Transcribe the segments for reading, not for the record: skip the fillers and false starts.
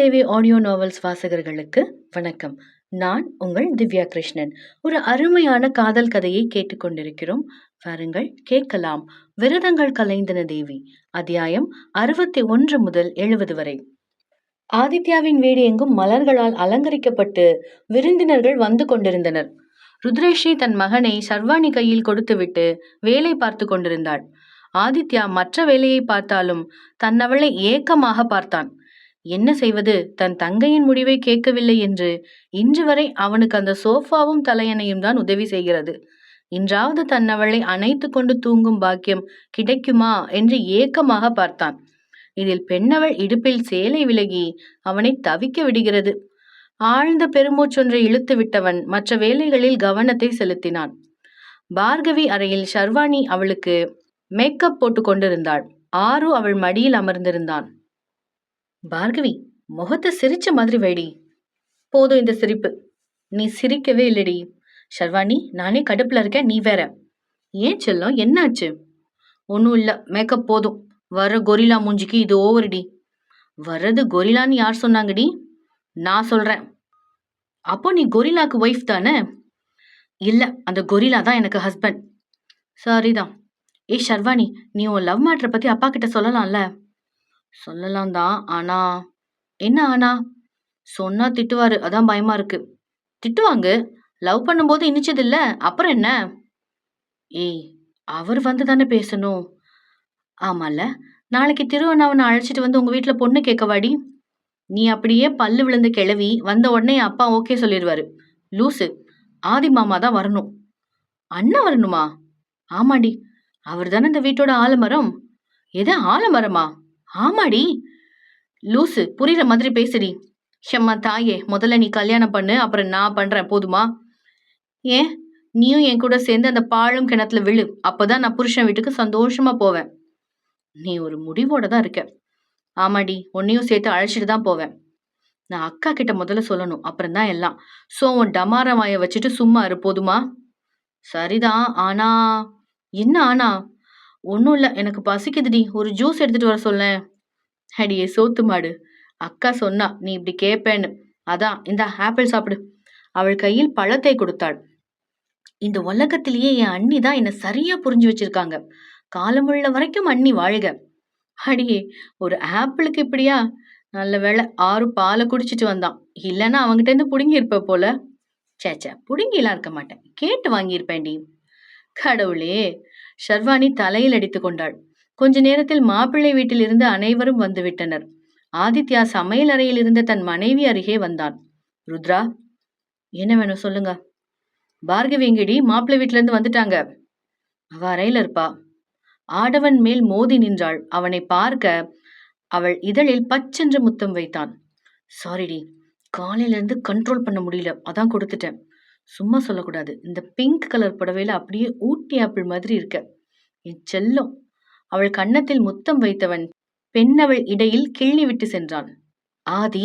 தேவி audio novels வாசகர்களுக்கு வணக்கம். நான் உங்கள் திவ்யா கிருஷ்ணன். ஒரு அருமையான காதல் கதையை கேட்டுக்கொண்டிருக்கிறோம். வாருங்கள் கேட்கலாம். விரதங்கள் கலைந்தன தேவி, அத்தியாயம் 61 முதல் 70 வரை. ஆதித்யாவின் வீடு எங்கும் மலர்களால் அலங்கரிக்கப்பட்டு விருந்தினர்கள் வந்து கொண்டிருந்தனர். ருத்ரேஷி தன் மகனை சர்வாணி கையில் கொடுத்துவிட்டு வேலை பார்த்து கொண்டிருந்தாள். ஆதித்யா மற்ற வேலையை பார்த்தாலும் தன்னவளை ஏக்கமாக பார்த்தான். என்ன செய்வது, தன் தங்கையின் முடிவை கேட்கவில்லை என்று இன்று வரை அவனுக்கு அந்த சோஃபாவும் தலையணையும் தான் உதவி செய்கிறது. இன்றாவது தன்னவளை அணைத்து கொண்டு தூங்கும் பாக்கியம் கிடைக்குமா என்று ஏக்கமாக பார்த்தான். இதில் பெண்ணவள் இடுப்பில் சேலை விலகி அவனை தவிக்க விடுகிறது. ஆழ்ந்த பெருமூச்சொன்றை இழுத்து விட்டவன் மற்ற வேலைகளில் கவனத்தை செலுத்தினான். பார்கவி அறையில் ஷர்வானி அவளுக்கு மேக்கப் போட்டு கொண்டிருந்தாள். ஆரு அவள் மடியில் அமர்ந்திருந்தான். பார்கவி, முகத்தை சிரிச்ச மாதிரி வைடி. போதும் இந்த சிரிப்பு, நீ சிரிக்கவே இல்லடி. ஷர்வானி, நானே கடுப்புல இருக்கேன், நீ வேற. ஏன் செல்லம், என்னாச்சு? ஒன்றும் இல்லை, மேக்கப் போதும். வர கொரிலா மூஞ்சிக்கு இது ஓவர்டி. வர்றது கொரிலான்னு யார் சொன்னாங்கடி? நான் சொல்றேன். அப்போ நீ கொரிலாக்கு ஒய்ஃப் தானே? இல்லை, அந்த கொரிலா தான் எனக்கு ஹஸ்பண்ட். சரிதான். ஏய் ஷர்வானி, நீ உன் லவ் மேட்ரை பத்தி அப்பா கிட்ட சொல்லலாம்ல? சொல்லலாம் தான், ஆனா என்ன ஆனா? சொன்னா திட்டுவாரு, அதான் பயமா இருக்கு. திட்டுவாங்க, லவ் பண்ணும்போது இனிச்சது இல்ல, அப்புறம் என்ன? ஏய், அவர் வந்து தானே பேசணும். ஆமால, நாளைக்கு திருவண்ணாவனை அழைச்சிட்டு வந்து உங்க வீட்டுல பொண்ணு கேட்கவாடி. நீ அப்படியே பல்லு விழுந்த கிளவி வந்த உடனே அப்பா ஓகே சொல்லிடுவாரு. லூசு, ஆதி மாமா தான் வரணும். அண்ணன் வரணுமா? ஆமாடி, அவர் தானே இந்த வீட்டோட ஆலமரம். எது ஆலமரமா? ஆமாடி. லூசு, புரியுற மாதிரி பேசுடி. ஷம்மா தாயே, முதல்ல நீ கல்யாணம் பண்ணு, அப்புறம் நான் பண்றேன், போதுமா? ஏன், நீயும் என் கூட சேர்ந்து அந்த பாழும் கிணத்துல விழு, அப்பதான் நான் புருஷன் வீட்டுக்கு சந்தோஷமா போவேன். நீ ஒரு முடிவோட தான் இருக்க. ஆமாடி, உன்னையும் சேர்த்து அழைச்சிட்டு தான் போவேன். நான் அக்கா கிட்ட முதல்ல சொல்லணும், அப்புறம் தான் எல்லாம். உன் டமார வாய வச்சுட்டு சும்மா இரு, போதுமா? சரிதான், ஆனா என்ன ஆனா? ஒன்றும் இல்லை, எனக்கு பசிக்குதுடி, ஒரு ஜூஸ் எடுத்துட்டு வர சொல்ல. அடியே சோத்து மாடு, அக்கா சொன்னா நீ இப்படி கேட்பேன்னு, அதான் இந்த ஆப்பிள் சாப்பிடு. அவள் கையில் பழத்தை கொடுத்தாள். இந்த உலகத்திலேயே என் அண்ணி தான் என்னை சரியா புரிஞ்சு வச்சிருக்காங்க. காலமுள்ள வரைக்கும் அண்ணி வாழ்க. அடியே, ஒரு ஆப்பிளுக்கு இப்படியா? நல்ல வேளை ஆறு பாலை குடிச்சிட்டு வந்தான், இல்லைன்னா அவங்கிட்ட இருந்து புடுங்கி இருப்ப போல. சேச்சா, புடுங்கிலாம் இருக்க மாட்டேன், கேட்டு வாங்கியிருப்பேன்டி. கடவுளே! ஷர்வானி தலையில் அடித்து கொண்டாள். கொஞ்ச நேரத்தில் மாப்பிள்ளை வீட்டில் இருந்து அனைவரும் வந்துவிட்டனர். ஆதித்யா சமையல் அறையில் இருந்த தன் மனைவி அருகே வந்தான். ருத்ரா, என்ன வேணும் சொல்லுங்க. பார்கவி எங்கடி? மாப்பிள்ளை வீட்டுல இருந்து வந்துட்டாங்க. அவ அறையில இருப்பா. ஆடவன் மேல் மோதி நின்றாள். அவனை பார்க்க அவள் இதழில் பச்சென்று முத்தம் வைத்தான். சாரிடி, காலையில இருந்து கண்ட்ரோல் பண்ண முடியல, அதான் கொடுத்துட்டேன். சும்மா சொல்லக்கூடாது. இந்த பிங்க் கலர் புடவையில அப்படியே ஊட்டி ஆப்பிள் மாதிரி இருக்க என் செல்லம். அவள் கன்னத்தில் முத்தம் வைத்தவன் பெண்ணவள் இடையில் கிள்ளி விட்டு சென்றான். ஆதி,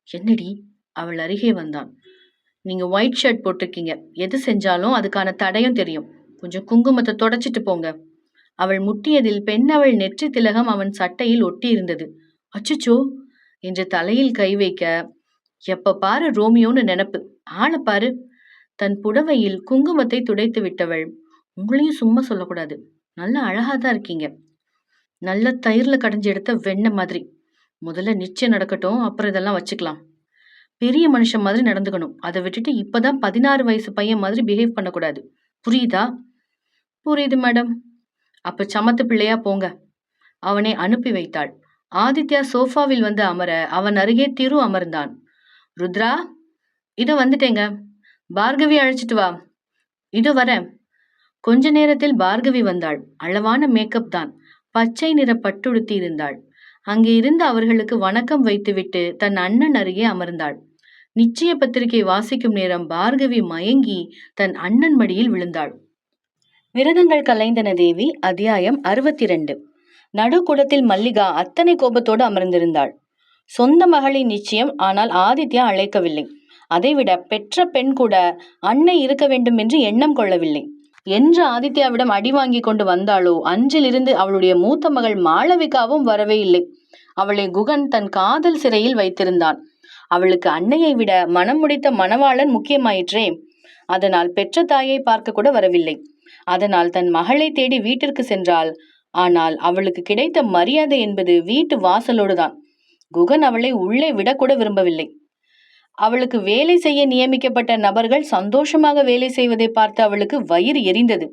என்னடி? அவள் அருகே வந்தான். நீங்க ஒயிட் ஷர்ட் போட்டிருக்கீங்க, எது செஞ்சாலும் அதுக்கான தடையும் தெரியும். கொஞ்சம் குங்குமத்தை தொடச்சிட்டு போங்க. அவள் முட்டியதில் பெண்ணவள் நெற்றி திலகம் அவன் சட்டையில் ஒட்டி இருந்தது. அச்சுச்சோ என்று தலையில் கை வைக்க, எப்ப பாரு ரோமியோன்னு நினப்பு, ஆளை பாரு. தன் புடவையில் குங்குமத்தை துடைத்து விட்டவள், உங்களையும் சும்மா சொல்லக்கூடாது, நல்ல அழகாதான் இருக்கீங்க. நல்ல தயிர்ல கடைஞ்சி எடுத்த வெண்ணெய் மாதிரி. முதல்ல நிச்சயம் நடக்கட்டும், அப்புறம் இதெல்லாம் வச்சுக்கலாம். பெரிய மனுஷன் மாதிரி நடந்துக்கணும், அதை விட்டுட்டு இப்பதான் 16 வயசு பையன் மாதிரி பிஹேவ் பண்ணக்கூடாது, புரியுதா? புரியுது மேடம். அப்ப சமத்து பிள்ளையா போங்க. அவனை அனுப்பி வைத்தாள். ஆதித்யா சோஃபாவில் வந்து அமர அவன் அருகே திரு அமர்ந்தான். ருத்ரா, இதோ வந்துட்டேங்க. பார்கவி அழைச்சிட்டு வா. இதோ வரேன். கொஞ்ச நேரத்தில் பார்கவி வந்தாள். அளவான மேக்கப் தான். பச்சை நிற பட்டுடுத்தி இருந்தாள். அங்கே இருந்து அவர்களுக்கு வணக்கம் வைத்துவிட்டு தன் அண்ணன் அருகே அமர்ந்தாள். நிச்சய பத்திரிகை வாசிக்கும் நேரம் பார்கவி மயங்கி தன் அண்ணன் மடியில் விழுந்தாள். விரதங்கள் கலைந்தன தேவி, அத்தியாயம் 62. நடுக்குடத்தில் மல்லிகா அத்தனை கோபத்தோடு அமர்ந்திருந்தாள். சொந்த மகளின் நிச்சயம், ஆனால் ஆதித்யா அழைக்கவில்லை. அதைவிட பெற்ற பெண் கூட அன்னை இருக்க வேண்டும் என்று எண்ணம் கொள்ளவில்லை. என்று ஆதித்யாவிடம் அடி வாங்கி கொண்டு வந்தாளோ அன்றிலிருந்து அவளுடைய மூத்த மகள் மாளவிகாவும் வரவே இல்லை. அவளை குகன் தன் காதல் சிறையில் வைத்திருந்தான். அவளுக்கு அன்னையை விட மனம் முடித்த மணவாளன் முக்கியமாயிற்றே. அதனால் பெற்ற தாயை பார்க்க கூட வரவில்லை. அதனால் தன் மகளை தேடி வீட்டிற்கு சென்றாள். ஆனால் அவளுக்கு கிடைத்த மரியாதை என்பது வீட்டு வாசலோடுதான். குகன் அவளை உள்ளே விடக்கூட விரும்பவில்லை. அவளுக்கு வேலை செய்ய நியமிக்கப்பட்ட நபர்கள் சந்தோஷமாக வேலை செய்வதை பார்த்து அவளுக்கு வயிறு எரிந்தது.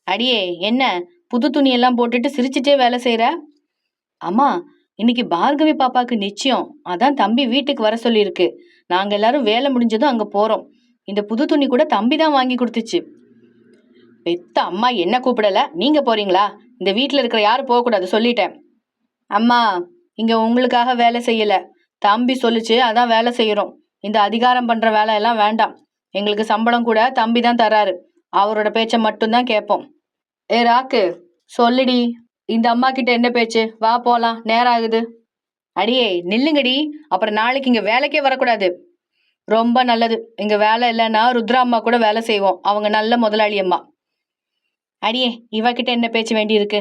அடியே, என்ன புது துணியெல்லாம் போட்டுட்டு சிரிச்சுட்டே வேலை செய்யற? அம்மா, இன்னைக்கு பார்கவி பாப்பாக்கு நிச்சயம், அதான் தம்பி வீட்டுக்கு வர சொல்லியிருக்கு. நாங்க எல்லாரும் வேலை முடிஞ்சதும் அங்க போறோம். இந்த புது துணி கூட தம்பி தான் வாங்கி கொடுத்துச்சு. பெத்த அம்மா என்ன கூப்பிடல, நீங்க போறீங்களா? இந்த வீட்டுல இருக்கிற யாரும் போகக்கூடாது சொல்லிட்டேன். அம்மா, இங்க உங்களுக்காக வேலை செய்யல, தம்பி சொல்லுச்சு, அதான் வேலை செய்யறோம். இந்த அதிகாரம் பண்ற வேலை எல்லாம் வேண்டாம். எங்களுக்கு சம்பளம் கூட தம்பி தான் தராரு. அவரோட பேச்சை மட்டும்தான் கேட்போம். ஏ ராக்கு, சொல்லுடி, இந்த அம்மா கிட்ட என்ன பேச்சு? வா போலாம், நேரம் ஆகுது. அடியே நில்லுங்கடி, அப்புறம் நாளைக்கு இங்க வேலைக்கே வரக்கூடாது. ரொம்ப நல்லது, இங்க வேலை இல்லைன்னா ருத்ரா அம்மா கூட வேலை செய்வோம். அவங்க நல்ல முதலாளி அம்மா. அடியே, இவகிட்ட என்ன பேச்சு வேண்டி இருக்கு?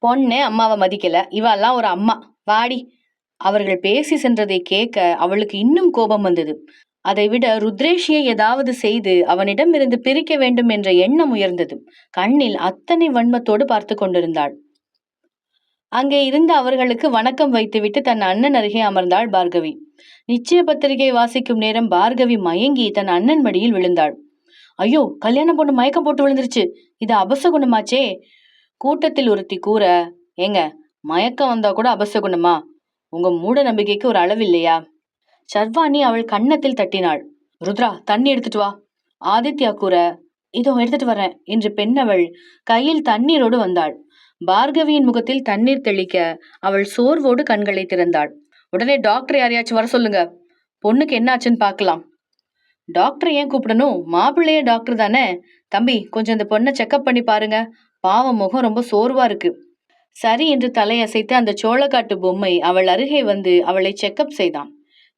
பொண்ணு அம்மாவை மதிக்கல, இவெல்லாம் ஒரு அம்மா. வாடி. அவர்கள் பேசி சென்றதை கேட்க அவளுக்கு இன்னும் கோபம் வந்தது. அதைவிட ருத்ரேஷியை ஏதாவது செய்து அவனிடம் இருந்து பிரிக்க வேண்டும் என்ற எண்ணம் உயர்ந்தது. கண்ணில் அத்தனை வன்மத்தோடு பார்த்து கொண்டிருந்தாள். அங்கே இருந்த அவர்களுக்கு வணக்கம் வைத்துவிட்டு தன் அண்ணன் அருகே அமர்ந்தாள் பார்கவி. நிச்சய பத்திரிகை வாசிக்கும் நேரம் பார்கவி மயங்கி தன் அண்ணன் மடியில் விழுந்தாள். ஐயோ, கல்யாணம் பொண்ணு மயக்கம் போட்டு விழுந்துருச்சு, இது அபசகுணமாச்சே. கூட்டத்தில் ஒருத்தி கூற, ஏங்க, மயக்கம் வந்தா கூட அபசகுணமா? உங்க மூட நம்பிக்கைக்கு ஒரு அளவு இல்லையா? சர்வாணி அவள் கன்னத்தில் தட்டினாள். ருத்ரா, தண்ணி எடுத்துட்டு வா. ஆதித்யா கூற, இதோ எடுத்துட்டு வரேன் என்று பெண்ணவள் கையில் தண்ணீரோடு வந்தாள். பார்கவியின் முகத்தில் தண்ணீர் தெளிக்க அவள் சோர்வோடு கண்களை திறந்தாள். உடனே டாக்டர் யாரையாச்சும் வர சொல்லுங்க, பொண்ணுக்கு என்ன ஆச்சுன்னு பார்க்கலாம். டாக்டர் ஏன் கூப்பிடணும்? மாப்பிள்ளையே டாக்டர் தானே. தம்பி, கொஞ்சம் இந்த பொண்ணை செக்அப் பண்ணி பாருங்க. பாவம், முகம் ரொம்ப சோர்வா இருக்கு. சரி என்று தலையசைத்து அந்த சோளக்காட்டு பொம்மை அவள் அருகே வந்து அவளை செக்அப் செய்தான்.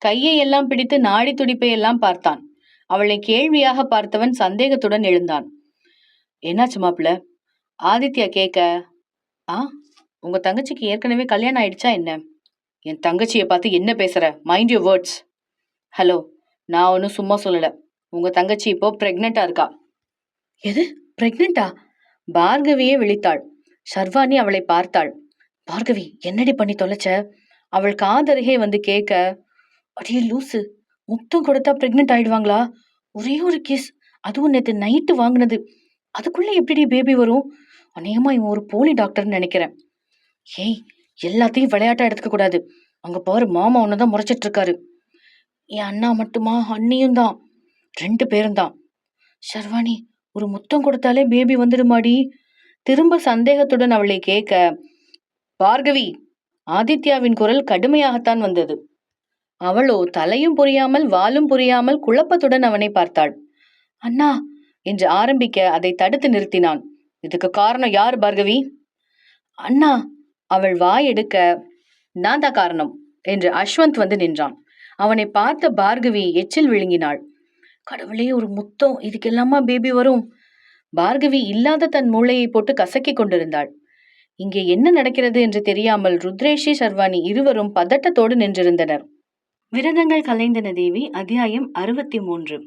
கையை எல்லாம் பிடித்து நாடி துடிப்பை எல்லாம் பார்த்தான். அவளை கேள்வியாக பார்த்தவன் சந்தேகத்துடன் எழுந்தான். என்னாச்சு மாப்பிள்ள? ஆதித்யா கேட்க, உங்க தங்கச்சிக்கு ஏற்கனவே கல்யாணம் ஆயிடுச்சா என்ன? என் தங்கச்சியை பார்த்து என்ன பேசுற? Mind your words. ஹலோ, நான் ஒன்றும் சும்மா சொல்லல. உங்க தங்கச்சி இப்போ பிரெக்னெண்டா இருக்கா. எது, பிரெக்னெண்டா? பார்கவியே விழித்தாள். சர்வாணி அவளை பார்த்தாள். பார்கவி, என்னடி பண்ணி தொலைச்ச? அவள் காதருகே வந்து கேட்க, அடியே லூசு, முத்தம் கொடுத்தா பிரெக்னென்ட் ஆயிடுவாங்களா? ஒரே ஒரு கிஸ், அதுவும் நேற்று நைட்டு வாங்கினது. அதுக்குள்ள எப்படி பேபி வரும்? அநேகமா இவன் ஒரு போலி டாக்டர்னு நினைக்கிறேன். ஏய், எல்லாத்தையும் விளையாட்டா எடுத்துக்க கூடாது. அங்க பாரு, மாமா ஒன்னதான் முறைச்சிட்டு இருக்காரு. என் அண்ணா மட்டுமா? அண்ணியும் தான், 2 பேரும் தான். சர்வாணி, ஒரு முத்தம் கொடுத்தாலே பேபி வந்துடுமாடி? திரும்ப சந்தேகத்துடன் அவளை கேட்க, பார்கவி, ஆதித்யாவின் குரல் கடுமையாகத்தான் வந்தது. அவளோ தலையும் புரியாமல் வாலும் புரியாமல் குழப்பத்துடன் அவனை பார்த்தாள். அண்ணா என்று ஆரம்பிக்க அதை தடுத்து நிறுத்தினான். இதுக்கு காரணம் யார் பார்கவி? அண்ணா. அவள் வாய் எடுக்க, நான் தான் காரணம் என்று அஸ்வந்த் வந்து நின்றான். அவனை பார்த்த பார்கவி எச்சில் விழுங்கினாள். கடவுளே, ஒரு முத்தம், இதுக்கெல்லாமா பேபி வரும்? பார்கவி இல்லாத தன் மூளையை போட்டு கசக்கி கொண்டிருந்தாள். இங்கே என்ன நடக்கிறது என்று தெரியாமல் ருத்ரேஷி சர்வாணி இருவரும் பதட்டத்தோடு நின்றிருந்தனர். விரதங்கள் கலைந்தன தேவி, அத்தியாயம் 63.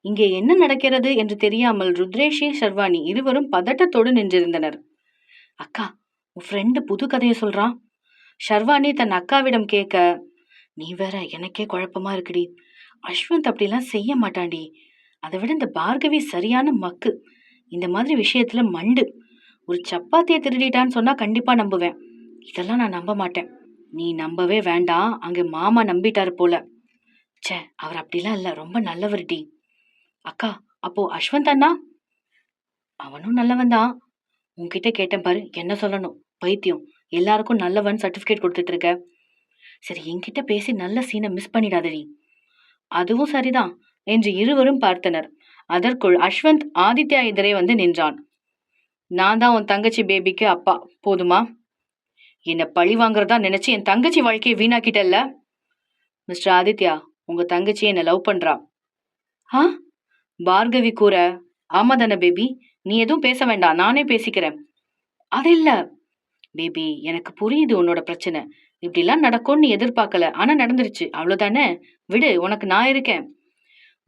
இங்கே என்ன நடக்கிறது என்று தெரியாமல் ருத்ரேஷி சர்வாணி இருவரும் பதட்டத்தோடு நின்றிருந்தனர். அக்கா, உன் ஃப்ரெண்டு புது கதையை சொல்றான். ஷர்வாணி தன் அக்காவிடம் கேட்க, நீ வேற, எனக்கே குழப்பமா இருக்குடி. அஸ்வந்த் அப்படிலாம் செய்ய மாட்டான்டி. அதை விட இந்த பார்கவி சரியான மக்கு. இந்த மாதிரி விஷயத்துல மண்டு. ஒரு சப்பாத்தியை திருடிட்டான்னு சொன்னா கண்டிப்பா நம்புவேன். இதெல்லாம் நான் நம்ப மாட்டேன். நீ நம்பவே வேண்டாம். அங்க மாமா நம்பிட்டாரு போல. சே, அவர் அப்படிலாம் இல்ல, ரொம்ப நல்லவர்டி. அக்கா, அப்போ அஸ்வந்த் அண்ணா? அவனும் நல்லவன் தான். உன்கிட்ட கேட்டேன் பாரு, என்ன சொல்லணும்? பைத்தியம், எல்லாருக்கும் நல்லவன் சர்டிபிகேட் கொடுத்துட்டு இருக்க. சரி, என்கிட்ட பேசி நல்ல சீனை மிஸ் பண்ணிடாதடி. அதுவும் சரிதான் என்று இருவரும் பார்த்தனர். அதற்குள் அஸ்வந்த் ஆதித்யா எதிரே வந்து நின்றான். நான் தான் உன் தங்கச்சி பேபிக்கு அப்பா, போதுமா? என்ன பழி வாங்குறதா நினைச்சு என் தங்கச்சி வாழ்க்கையை வீணாக்கிட்டல்ல? மிஸ்டர் ஆதித்யா, உங்க தங்கச்சி என்ன லவ் பண்றா. பார்கவி கூற, ஆமா தானே பேபி, நீ எதுவும் பேச வேண்டாம், நானே பேசிக்கிறேன். அது இல்ல பேபி, எனக்கு புரியுது உன்னோட பிரச்சனை. இப்படிலாம் நடக்கும்னு எதிர்பார்க்கல. ஆனா நடந்துருச்சு. அவ்வளவுதானே? விடு, உனக்கு நான் இருக்கேன்.